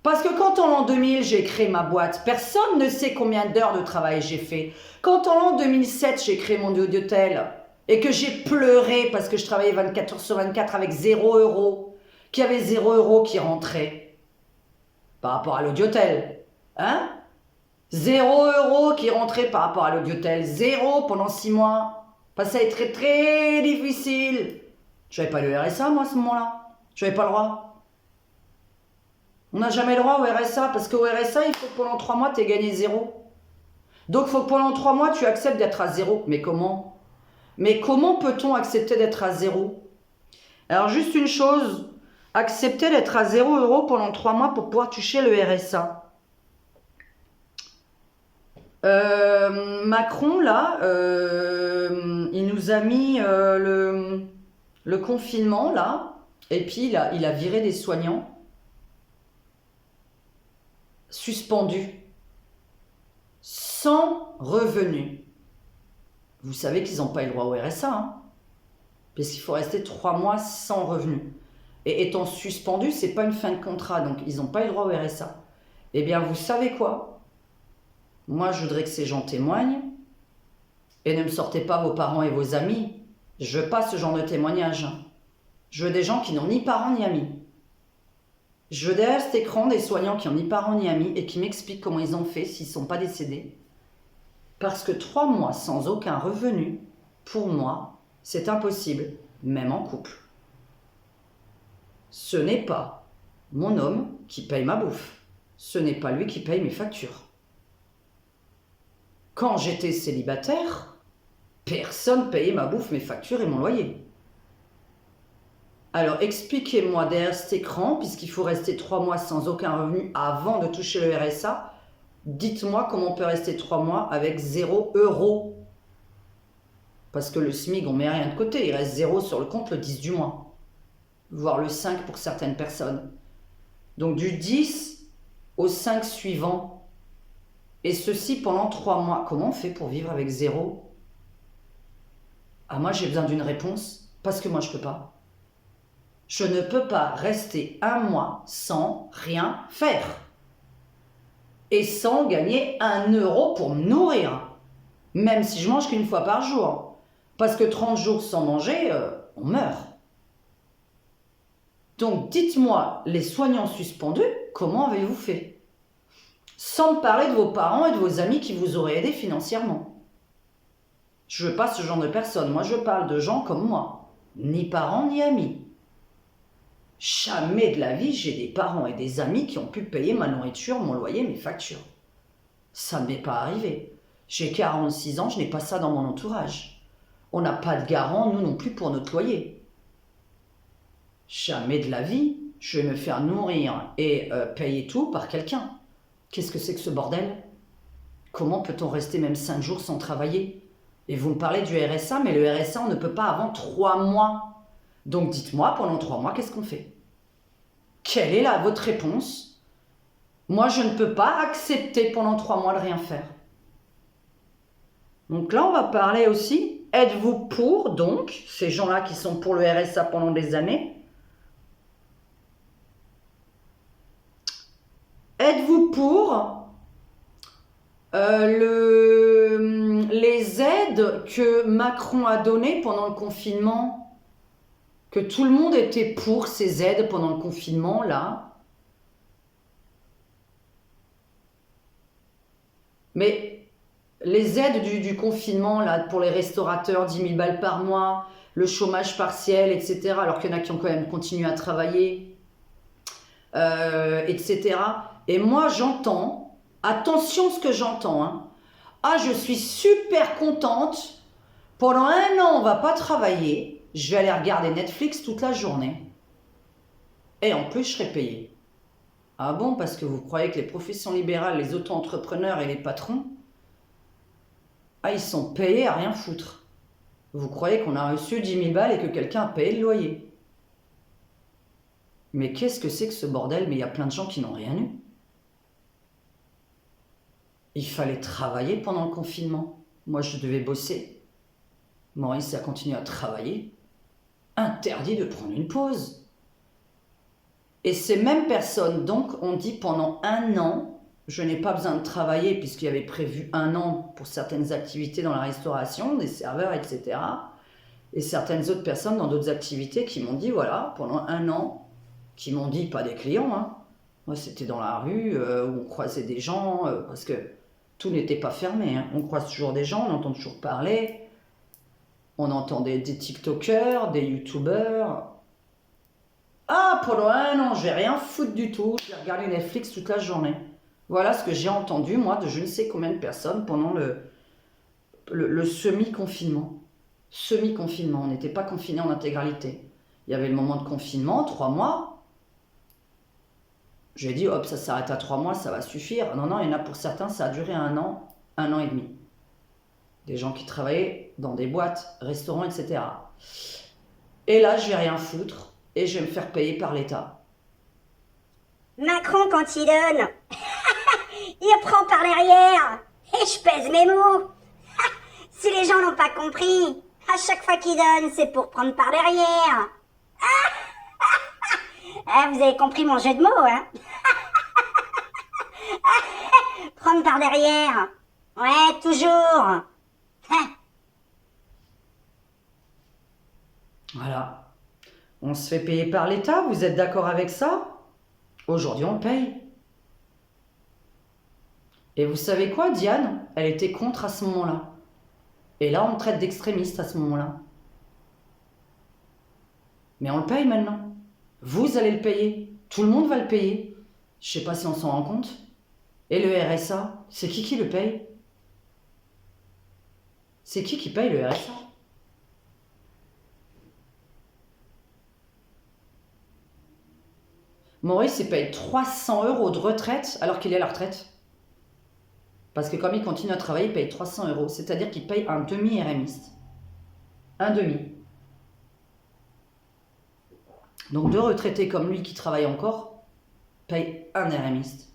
Parce que quand en l'an 2000, j'ai créé ma boîte, personne ne sait combien d'heures de travail j'ai fait. Quand en l'an 2007, j'ai créé mon hôtel et que j'ai pleuré parce que je travaillais 24 heures sur 24 avec 0 euros, qu'il y avait 0 euros qui rentrait par rapport à l'audiotel. Hein? 0 euros qui rentrait par rapport à l'audiotel. 0 pendant 6 mois. Enfin, ça a été très très difficile. Je n'avais pas le RSA, moi, à ce moment-là. Je n'avais pas le droit. On n'a jamais le droit au RSA, parce qu'au RSA, il faut que pendant 3 mois, tu aies gagné 0. Donc, il faut que pendant 3 mois, tu acceptes d'être à 0. Mais comment? Mais comment peut-on accepter d'être à 0? Alors, juste une chose, accepter d'être à 0 euros pendant 3 mois pour pouvoir toucher le RSA. Macron, là, il nous a mis le confinement, là, et puis il a viré des soignants suspendus, sans revenus. Vous savez qu'ils n'ont pas eu le droit au RSA, hein, parce qu'il faut rester 3 mois sans revenus. Et étant suspendu, c'est pas une fin de contrat, donc ils n'ont pas eu le droit au RSA. Eh bien, vous savez quoi? Moi, je voudrais que ces gens témoignent, et ne me sortez pas vos parents et vos amis. Je veux pas ce genre de témoignage. Je veux des gens qui n'ont ni parents ni amis. Je veux derrière cet écran des soignants qui n'ont ni parents ni amis et qui m'expliquent comment ils ont fait s'ils ne sont pas décédés. Parce que 3 mois sans aucun revenu, pour moi, c'est impossible, même en couple. Ce n'est pas mon homme qui paye ma bouffe. Ce n'est pas lui qui paye mes factures. Quand j'étais célibataire, personne payait ma bouffe, mes factures et mon loyer. Alors expliquez-moi derrière cet écran, puisqu'il faut rester 3 mois sans aucun revenu avant de toucher le RSA, dites-moi comment on peut rester 3 mois avec 0 euros. Parce que le SMIC, on met rien de côté, il reste 0 sur le compte le 10 du mois. Voire le 5 pour certaines personnes. Donc du 10 au 5 suivant. Et ceci pendant 3 mois. Comment on fait pour vivre avec 0? Ah, moi j'ai besoin d'une réponse, parce que moi je peux pas. Je ne peux pas rester 1 mois sans rien faire. Et sans gagner 1 euro pour me nourrir. Même si je mange qu'une fois par jour. Parce que 30 jours sans manger, on meurt. Donc dites-moi, les soignants suspendus, comment avez-vous fait? Sans me parler de vos parents et de vos amis qui vous auraient aidé financièrement. Je veux pas ce genre de personnes. Moi, je parle de gens comme moi. Ni parents, ni amis. Jamais de la vie, j'ai des parents et des amis qui ont pu payer ma nourriture, mon loyer, mes factures. Ça ne m'est pas arrivé. J'ai 46 ans, je n'ai pas ça dans mon entourage. On n'a pas de garant, nous non plus, pour notre loyer. Jamais de la vie, je vais me faire nourrir et payer tout par quelqu'un. Qu'est-ce que c'est que ce bordel? Comment peut-on rester même 5 jours sans travailler? Et vous me parlez du RSA, mais le RSA, on ne peut pas avant 3 mois. Donc dites-moi, pendant 3 mois, qu'est-ce qu'on fait? Quelle est là votre réponse? Moi, je ne peux pas accepter pendant 3 mois de rien faire. Donc là, on va parler aussi, êtes-vous pour, donc, ces gens-là qui sont pour le RSA pendant des années? Êtes-vous pour les aides que Macron a données pendant le confinement? Que tout le monde était pour ces aides pendant le confinement, là. Mais les aides du confinement, là, pour les restaurateurs, 10 000 balles par mois, le chômage partiel, etc., alors qu'il y en a qui ont quand même continué à travailler, etc. Et moi, j'entends, attention ce que j'entends, hein. Ah, je suis super contente, pendant 1 an, on va pas travailler, je vais aller regarder Netflix toute la journée. Et en plus, je serai payée. Ah bon, parce que vous croyez que les professions libérales, les auto-entrepreneurs et les patrons, ils sont payés à rien foutre. Vous croyez qu'on a reçu 10 000 balles et que quelqu'un a payé le loyer. Mais qu'est-ce que c'est que ce bordel? Mais il y a plein de gens qui n'ont rien eu. Il fallait travailler pendant le confinement. Moi, je devais bosser. Maurice a continué à travailler. Interdit de prendre une pause. Et ces mêmes personnes, donc, ont dit pendant 1 an, je n'ai pas besoin de travailler puisqu'il y avait prévu 1 an pour certaines activités dans la restauration, des serveurs, etc. Et certaines autres personnes dans d'autres activités qui m'ont dit, voilà, pendant 1 an, qui m'ont dit, pas des clients, hein. Moi, c'était dans la rue où on croisait des gens, parce que tout n'était pas fermé, hein. On croise toujours des gens, on entend toujours parler. On entendait des TikTokers, des YouTubers. Ah, pendant 1 an, je vais rien foutre du tout. Je vais regarder Netflix toute la journée. Voilà ce que j'ai entendu, moi, de je ne sais combien de personnes pendant le semi-confinement. Semi-confinement, on n'était pas confinés en intégralité. Il y avait le moment de confinement, 3 mois. J'ai dit, hop, ça s'arrête à 3 mois, ça va suffire. Non, non, il y en a pour certains, ça a duré 1 an, 1 an et demi. Des gens qui travaillaient dans des boîtes, restaurants, etc. Et là, je vais rien foutre et je vais me faire payer par l'État. Macron, quand il donne, il prend par derrière. Et je pèse mes mots. Si les gens n'ont pas compris, à chaque fois qu'il donne, c'est pour prendre par derrière. Vous avez compris mon jeu de mots, hein? Prendre par derrière. Ouais, toujours. Voilà. On se fait payer par l'État, vous êtes d'accord avec ça? Aujourd'hui, on paye. Et vous savez quoi, Diane? Elle était contre à ce moment-là. Et là, on me traite d'extrémiste à ce moment-là. Mais on le paye maintenant. Vous allez le payer. Tout le monde va le payer. Je sais pas si on s'en rend compte. Et le RSA, c'est qui le paye? C'est qui paye le RSA? Maurice, il paye 300 € de retraite alors qu'il est à la retraite. Parce que comme il continue à travailler, il paye 300 €. C'est-à-dire qu'il paye un demi-RMiste. Un demi. Donc 2 retraités comme lui qui travaillent encore payent un RMiste.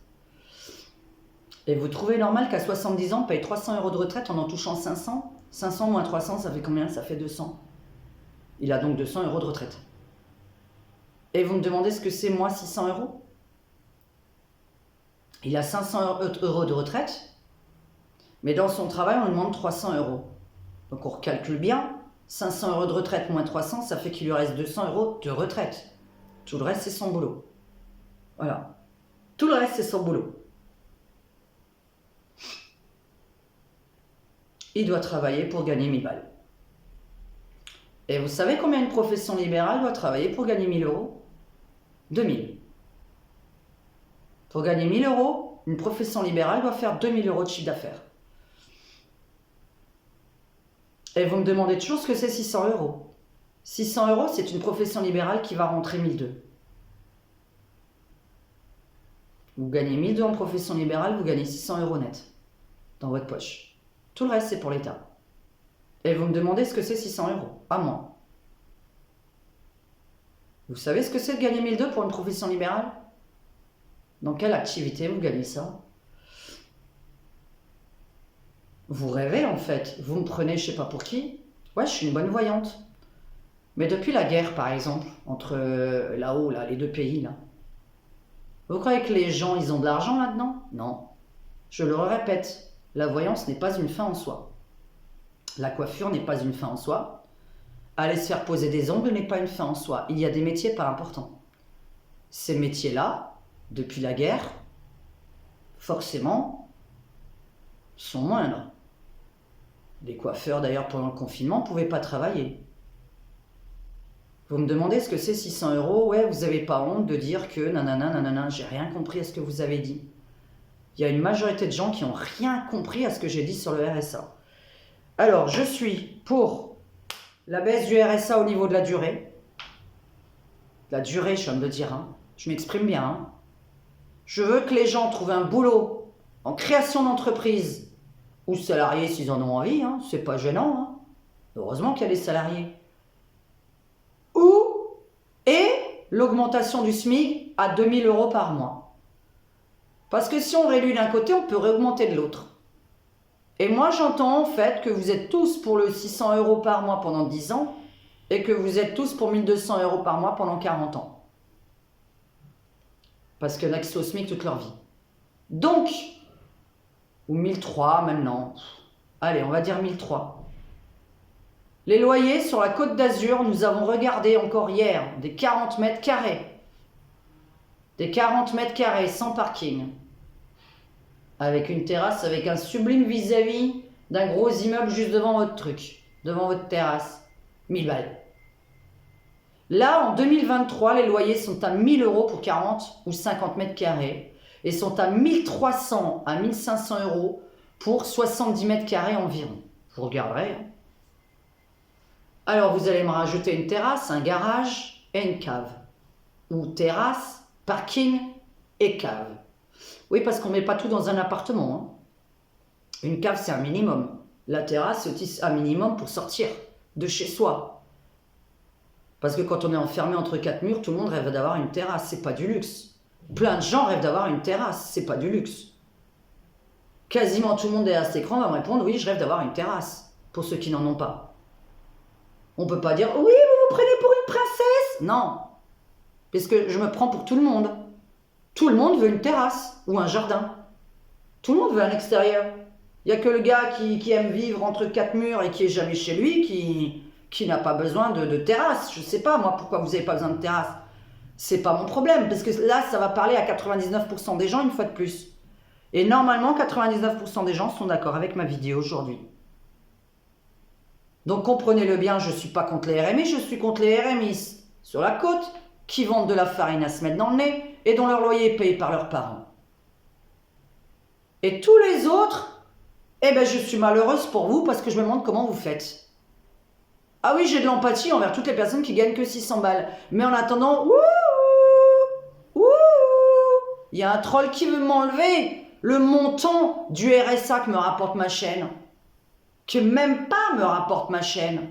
Et vous trouvez normal qu'à 70 ans, on paye 300 € de retraite en touchant 500? 500 moins 300, ça fait combien? Ça fait 200. Il a donc 200 € de retraite. Et vous me demandez ce que c'est, moi, 600 €? Il a 500 € de retraite, mais dans son travail, on lui demande 300 €. Donc on recalcule bien. 500 € de retraite moins 300, ça fait qu'il lui reste 200 € de retraite. Tout le reste, c'est son boulot. Voilà. Tout le reste, c'est son boulot. Il doit travailler pour gagner 1000 balles. Et vous savez combien une profession libérale doit travailler pour gagner 1000 €? 2000. Pour gagner 1000 €, une profession libérale doit faire 2000 € de chiffre d'affaires. Et vous me demandez toujours ce que c'est 600 €. 600 €, c'est une profession libérale qui va rentrer 1002. Vous gagnez 1002 en profession libérale, vous gagnez 600 € net dans votre poche. Tout le reste, c'est pour l'État. Et vous me demandez ce que c'est 600 €. À moi. Vous savez ce que c'est de gagner 1002 pour une profession libérale? Dans quelle activité vous gagnez ça? Vous rêvez en fait. Vous me prenez je sais pas pour qui. Ouais, je suis une bonne voyante. Mais depuis la guerre, par exemple, entre là-haut, là, les deux pays, là. Vous croyez que les gens, ils ont de l'argent là-dedans? Non. Je le répète, la voyance n'est pas une fin en soi. La coiffure n'est pas une fin en soi. Aller se faire poser des ongles n'est pas une fin en soi. Il y a des métiers pas importants. Ces métiers-là, depuis la guerre, forcément, sont moindres. Les coiffeurs, d'ailleurs, pendant le confinement, ne pouvaient pas travailler. Vous me demandez ce que c'est 600 €? Ouais, vous n'avez pas honte de dire que nanana, nanana, j'ai rien compris à ce que vous avez dit. Il y a une majorité de gens qui n'ont rien compris à ce que j'ai dit sur le RSA. Alors, je suis pour la baisse du RSA au niveau de la durée. La durée, je viens de le dire, hein. Je m'exprime bien. Hein. Je veux que les gens trouvent un boulot en création d'entreprise ou salariés s'ils en ont envie, hein, c'est pas gênant. Hein. Heureusement qu'il y a des salariés. Et l'augmentation du SMIC à 2 000 € par mois. Parce que si on réduit d'un côté, on peut réaugmenter de l'autre. Et moi, j'entends en fait que vous êtes tous pour le 600 € par mois pendant 10 ans et que vous êtes tous pour 1 200 € par mois pendant 40 ans. Parce qu'il y en a qui sont au SMIC toute leur vie. Donc, ou 1 300 maintenant. Allez, on va dire 1 300. Les loyers sur la Côte d'Azur, nous avons regardé encore hier des 40 mètres carrés. Des 40 mètres carrés sans parking. Avec une terrasse, avec un sublime vis-à-vis d'un gros immeuble juste devant votre truc. Devant votre terrasse. 1000 balles. Là, en 2023, les loyers sont à 1 000 € pour 40 ou 50 mètres carrés. Et sont à 1 300 à 1 500 € pour 70 mètres carrés environ. Vous regarderez. Hein. Alors, vous allez me rajouter une terrasse, un garage et une cave. Ou terrasse, parking et cave. Oui, parce qu'on ne met pas tout dans un appartement. Hein. Une cave, c'est un minimum. La terrasse, c'est aussi un minimum pour sortir de chez soi. Parce que quand on est enfermé entre 4 murs, tout le monde rêve d'avoir une terrasse. C'est pas du luxe. Plein de gens rêvent d'avoir une terrasse. C'est pas du luxe. Quasiment tout le monde derrière cet écran va me répondre « Oui, je rêve d'avoir une terrasse. » Pour ceux qui n'en ont pas. On ne peut pas dire « Oui, vous vous prenez pour une princesse !» Non. Parce que je me prends pour tout le monde. Tout le monde veut une terrasse ou un jardin. Tout le monde veut un extérieur. Il n'y a que le gars qui aime vivre entre 4 murs et qui est jamais chez lui qui n'a pas besoin de terrasse. Je ne sais pas, moi, pourquoi vous n'avez pas besoin de terrasse. C'est pas mon problème, parce que là, ça va parler à 99% des gens une fois de plus. Et normalement, 99% des gens sont d'accord avec ma vidéo aujourd'hui. Donc comprenez-le bien, je ne suis pas contre les RMI, je suis contre les RMI sur la côte qui vendent de la farine à se mettre dans le nez et dont leur loyer est payé par leurs parents. Et tous les autres, eh ben je suis malheureuse pour vous parce que je me demande comment vous faites. Ah oui, j'ai de l'empathie envers toutes les personnes qui gagnent que 600 balles. Mais en attendant, il y a un troll qui veut m'enlever le montant du RSA que me rapporte ma chaîne. Que même pas me rapporte ma chaîne.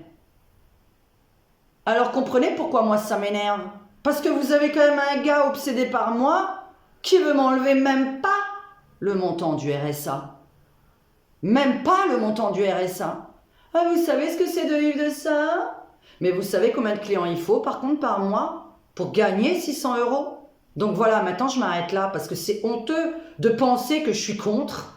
Alors comprenez pourquoi moi ça m'énerve. Parce que vous avez quand même un gars obsédé par moi qui veut m'enlever même pas le montant du RSA. Même pas le montant du RSA. Ah, vous savez ce que c'est de vivre de ça? Mais vous savez combien de clients il faut par contre par mois pour gagner 600 €? Donc voilà, maintenant je m'arrête là parce que c'est honteux de penser que je suis contre.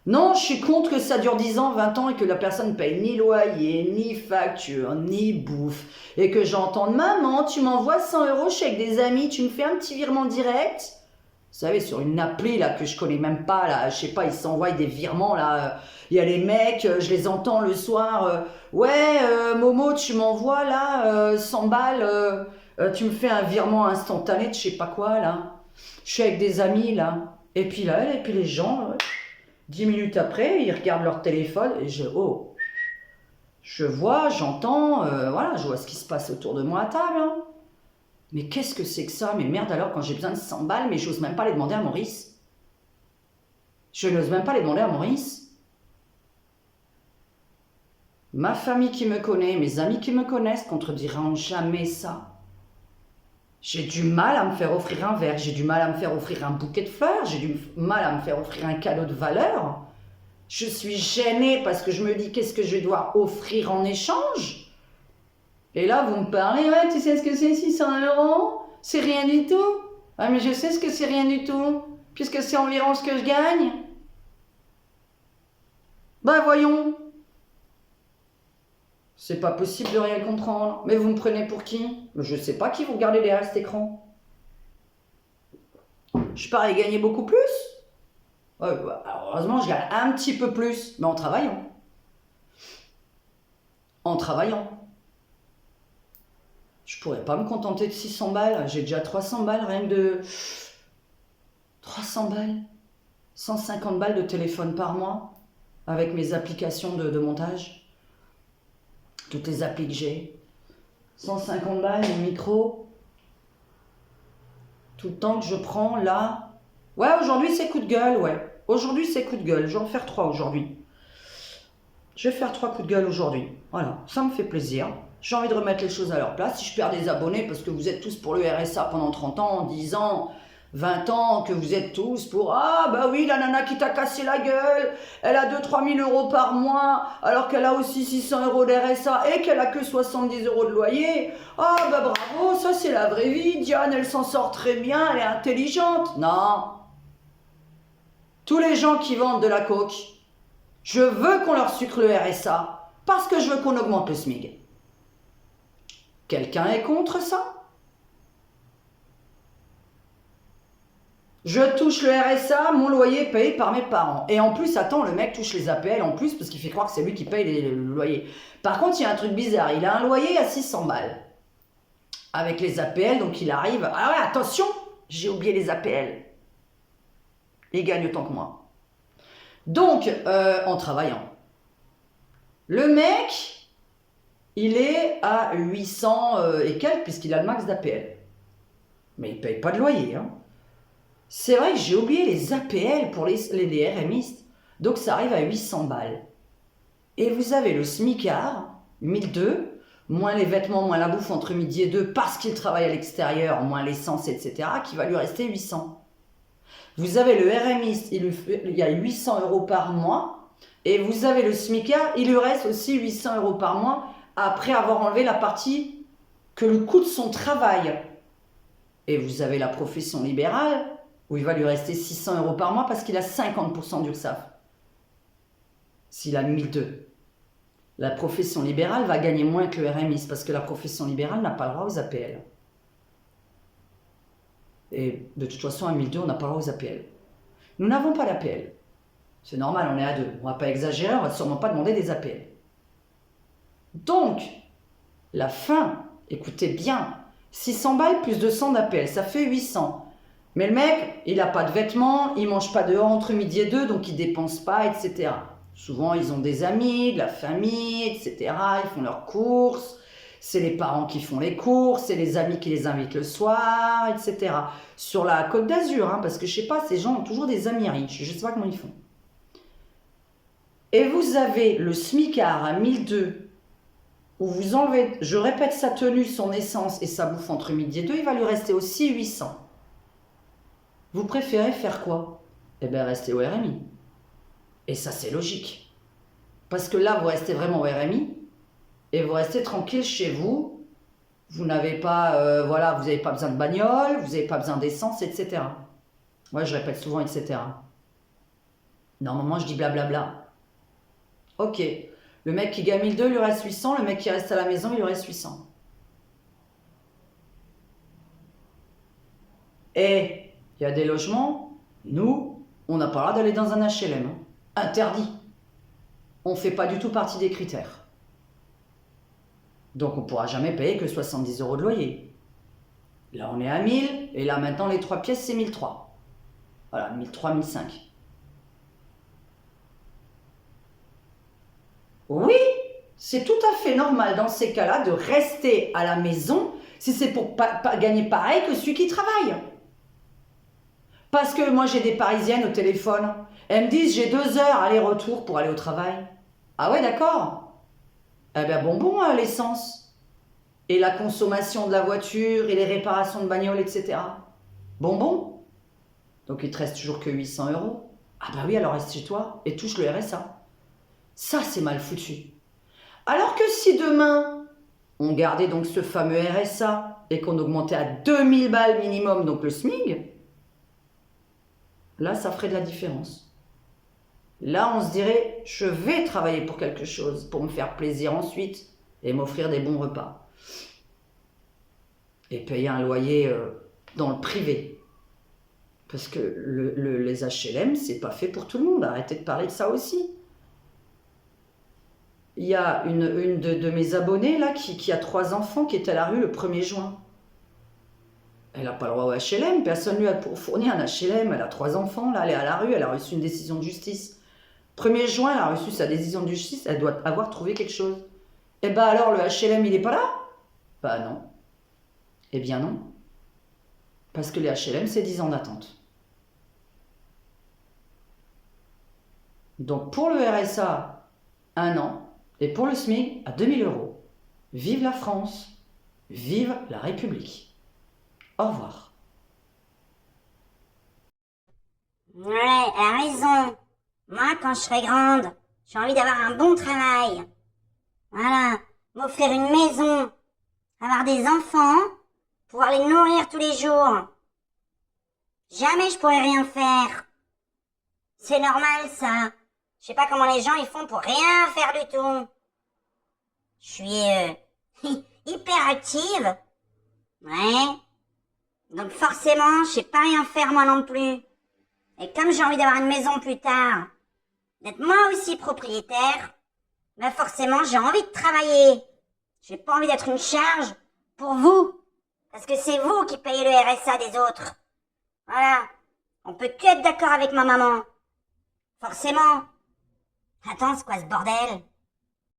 Non, je suis contre que ça dure 10 ans, 20 ans et que la personne ne paye ni loyer, ni facture, ni bouffe. Et que j'entende « Maman, tu m'envoies 100 € chez avec des amis, tu me fais un petit virement direct ?» Vous savez, sur une appli là, que je connais même pas, là, je sais pas, ils s'envoient des virements, là. Il y a les mecs, je les entends le soir. Ouais, Momo, tu m'envoies là 100 balles, tu me fais un virement instantané de je sais pas quoi, là. Je suis avec des amis, là. Et puis là, et puis les gens... 10 minutes après, ils regardent leur téléphone et je vois, j'entends, voilà, je vois ce qui se passe autour de moi à table. Hein. Mais qu'est-ce que c'est que ça? Mais merde alors, quand j'ai besoin de 100 balles, mais j'ose même pas les demander à Maurice. Je n'ose même pas les demander à Maurice. Ma famille qui me connaît, mes amis qui me connaissent contrediront jamais ça. J'ai du mal à me faire offrir un verre, j'ai du mal à me faire offrir un bouquet de fleurs, j'ai du mal à me faire offrir un cadeau de valeur. Je suis gênée parce que je me dis qu'est-ce que je vais devoir offrir en échange. Et là, vous me parlez, ouais, tu sais ce que c'est 600 €? C'est rien du tout. Ah, mais je sais ce que c'est rien du tout, puisque c'est environ ce que je gagne. Ben voyons. C'est pas possible de rien comprendre. Mais vous me prenez pour qui? Je sais pas qui vous regardez derrière cet écran. Je parie gagner beaucoup plus. Ouais, bah, heureusement, je gagne un petit peu plus, mais en travaillant. En travaillant. Je pourrais pas me contenter de 600 balles. J'ai déjà 300 balles, rien que de... 300 balles. 150 balles de téléphone par mois, avec mes applications de montage. Toutes les applis que j'ai. 150 balles, le micro. Tout le temps que je prends là. Ouais, aujourd'hui c'est coup de gueule, ouais. Aujourd'hui c'est coup de gueule. Je vais en faire 3 aujourd'hui. Je vais faire 3 coups de gueule aujourd'hui. Voilà, ça me fait plaisir. J'ai envie de remettre les choses à leur place. Si je perds des abonnés, parce que vous êtes tous pour le RSA pendant 30 ans, 10 ans, 20 ans, que vous êtes tous pour ah bah oui, la nana qui t'a cassé la gueule, elle a 2-3 000 euros par mois, alors qu'elle a aussi 600 euros d'RSA et qu'elle a que 70 euros de loyer. Ah bah bravo, ça c'est la vraie vie. Diane, elle s'en sort très bien, elle est intelligente. Non. Tous les gens qui vendent de la coke, je veux qu'on leur sucre le RSA parce que je veux qu'on augmente le SMIC. Quelqu'un est contre ça? Je touche le RSA, mon loyer est payé par mes parents. Et en plus, attends, le mec touche les APL en plus parce qu'il fait croire que c'est lui qui paye le loyer. Par contre, il y a un truc bizarre. Il a un loyer à 600 balles. Avec les APL, donc il arrive... Ah ouais, attention, j'ai oublié les APL. Il gagne autant que moi. Donc, en travaillant. Le mec, il est à 800 et quelques puisqu'il a le max d'APL. Mais il ne paye pas de loyer. Hein. C'est vrai que j'ai oublié les APL pour les RMistes. Donc ça arrive à 800 balles. Et vous avez le smicard, 1002, moins les vêtements, moins la bouffe entre midi et 2 parce qu'il travaille à l'extérieur, moins l'essence, etc., qui va lui rester 800. Vous avez le RMiste, il y a 800 euros par mois. Et vous avez le smicard, il lui reste aussi 800 euros par mois après avoir enlevé la partie que le coût de son travail. Et vous avez la profession libérale où il va lui rester 600 euros par mois parce qu'il a 50% d'URSSAF. S'il a 1002. La profession libérale va gagner moins que le RMI parce que la profession libérale n'a pas le droit aux APL. Et de toute façon, à 1002, on n'a pas le droit aux APL. Nous n'avons pas d'APL. C'est normal, on est à 2. On ne va pas exagérer, on ne va sûrement pas demander des APL. Donc, la fin, écoutez bien, 600 balles plus 200 d'APL, ça fait 800. Mais le mec, il n'a pas de vêtements, il ne mange pas dehors entre midi et 2, donc il ne dépense pas, etc. Souvent, ils ont des amis, de la famille, etc. Ils font leurs courses. C'est les parents qui font les courses, c'est les amis qui les invitent le soir, etc. Sur la Côte d'Azur, hein, parce que je ne sais pas, ces gens ont toujours des amis riches. Je ne sais pas comment ils font. Et vous avez le smicard à 1002, où vous enlevez, je répète, sa tenue, son essence et sa bouffe entre midi et 2, il va lui rester aussi 800. Vous préférez faire quoi? Eh bien, rester au RMI. Et ça, c'est logique. Parce que là, vous restez vraiment au RMI et vous restez tranquille chez vous. Vous n'avez pas, voilà, vous n'avez pas besoin de bagnole, vous n'avez pas besoin d'essence, etc. Ouais, je répète souvent, etc. Normalement, je dis blablabla. Ok. Le mec qui gagne 1002, il lui reste 800. Le mec qui reste à la maison, il lui reste 800. Et il y a des logements, nous, on n'a pas le droit d'aller dans un HLM. Hein. Interdit. On ne fait pas du tout partie des critères. Donc on ne pourra jamais payer que 70 euros de loyer. Là on est à 1000, et là maintenant les 3 pièces c'est 1003. Voilà, 1003, 1005. Oui, c'est tout à fait normal dans ces cas-là de rester à la maison si c'est pour pas gagner pareil que celui qui travaille. Parce que moi j'ai des Parisiennes au téléphone, elles me disent j'ai 2 heures aller-retour pour aller au travail. Ah ouais, d'accord. Eh bien bonbon l'essence. Et la consommation de la voiture et les réparations de bagnole, etc. Bonbon. Donc il te reste toujours que 800 euros. Ah bah oui, alors reste chez toi et touche le RSA. Ça c'est mal foutu. Alors que si demain, on gardait donc ce fameux RSA et qu'on augmentait à 2000 balles minimum, donc le SMIC, là, ça ferait de la différence. Là, on se dirait, je vais travailler pour quelque chose, pour me faire plaisir ensuite et m'offrir des bons repas. Et payer un loyer dans le privé. Parce que les HLM, c'est pas fait pour tout le monde. Arrêtez de parler de ça aussi. Il y a une de mes abonnées là, qui a 3 enfants qui est à la rue le 1er juin. Elle n'a pas le droit au HLM, personne ne lui a fourni un HLM, elle a 3 enfants, là, elle est à la rue, elle a reçu une décision de justice. 1er juin, elle a reçu sa décision de justice, elle doit avoir trouvé quelque chose. Eh ben alors, le HLM, il n'est pas là? Bah non. Eh bien non. Parce que les HLM, c'est 10 ans d'attente. Donc pour le RSA, 1 an, et pour le SMIC, à 2 000 €. Vive la France, vive la République. Au revoir. Ouais, elle a raison. Moi, quand je serai grande, j'ai envie d'avoir un bon travail. Voilà, m'offrir une maison, avoir des enfants, pouvoir les nourrir tous les jours. Jamais je pourrais rien faire. C'est normal, ça. Je sais pas comment les gens ils font pour rien faire du tout. Je suis hyper active. Ouais. Donc forcément, je sais pas rien faire moi non plus. Et comme j'ai envie d'avoir une maison plus tard, d'être moi aussi propriétaire, bah forcément j'ai envie de travailler. J'ai pas envie d'être une charge pour vous. Parce que c'est vous qui payez le RSA des autres. Voilà. On peut que être d'accord avec ma maman. Forcément. Attends, c'est quoi ce bordel?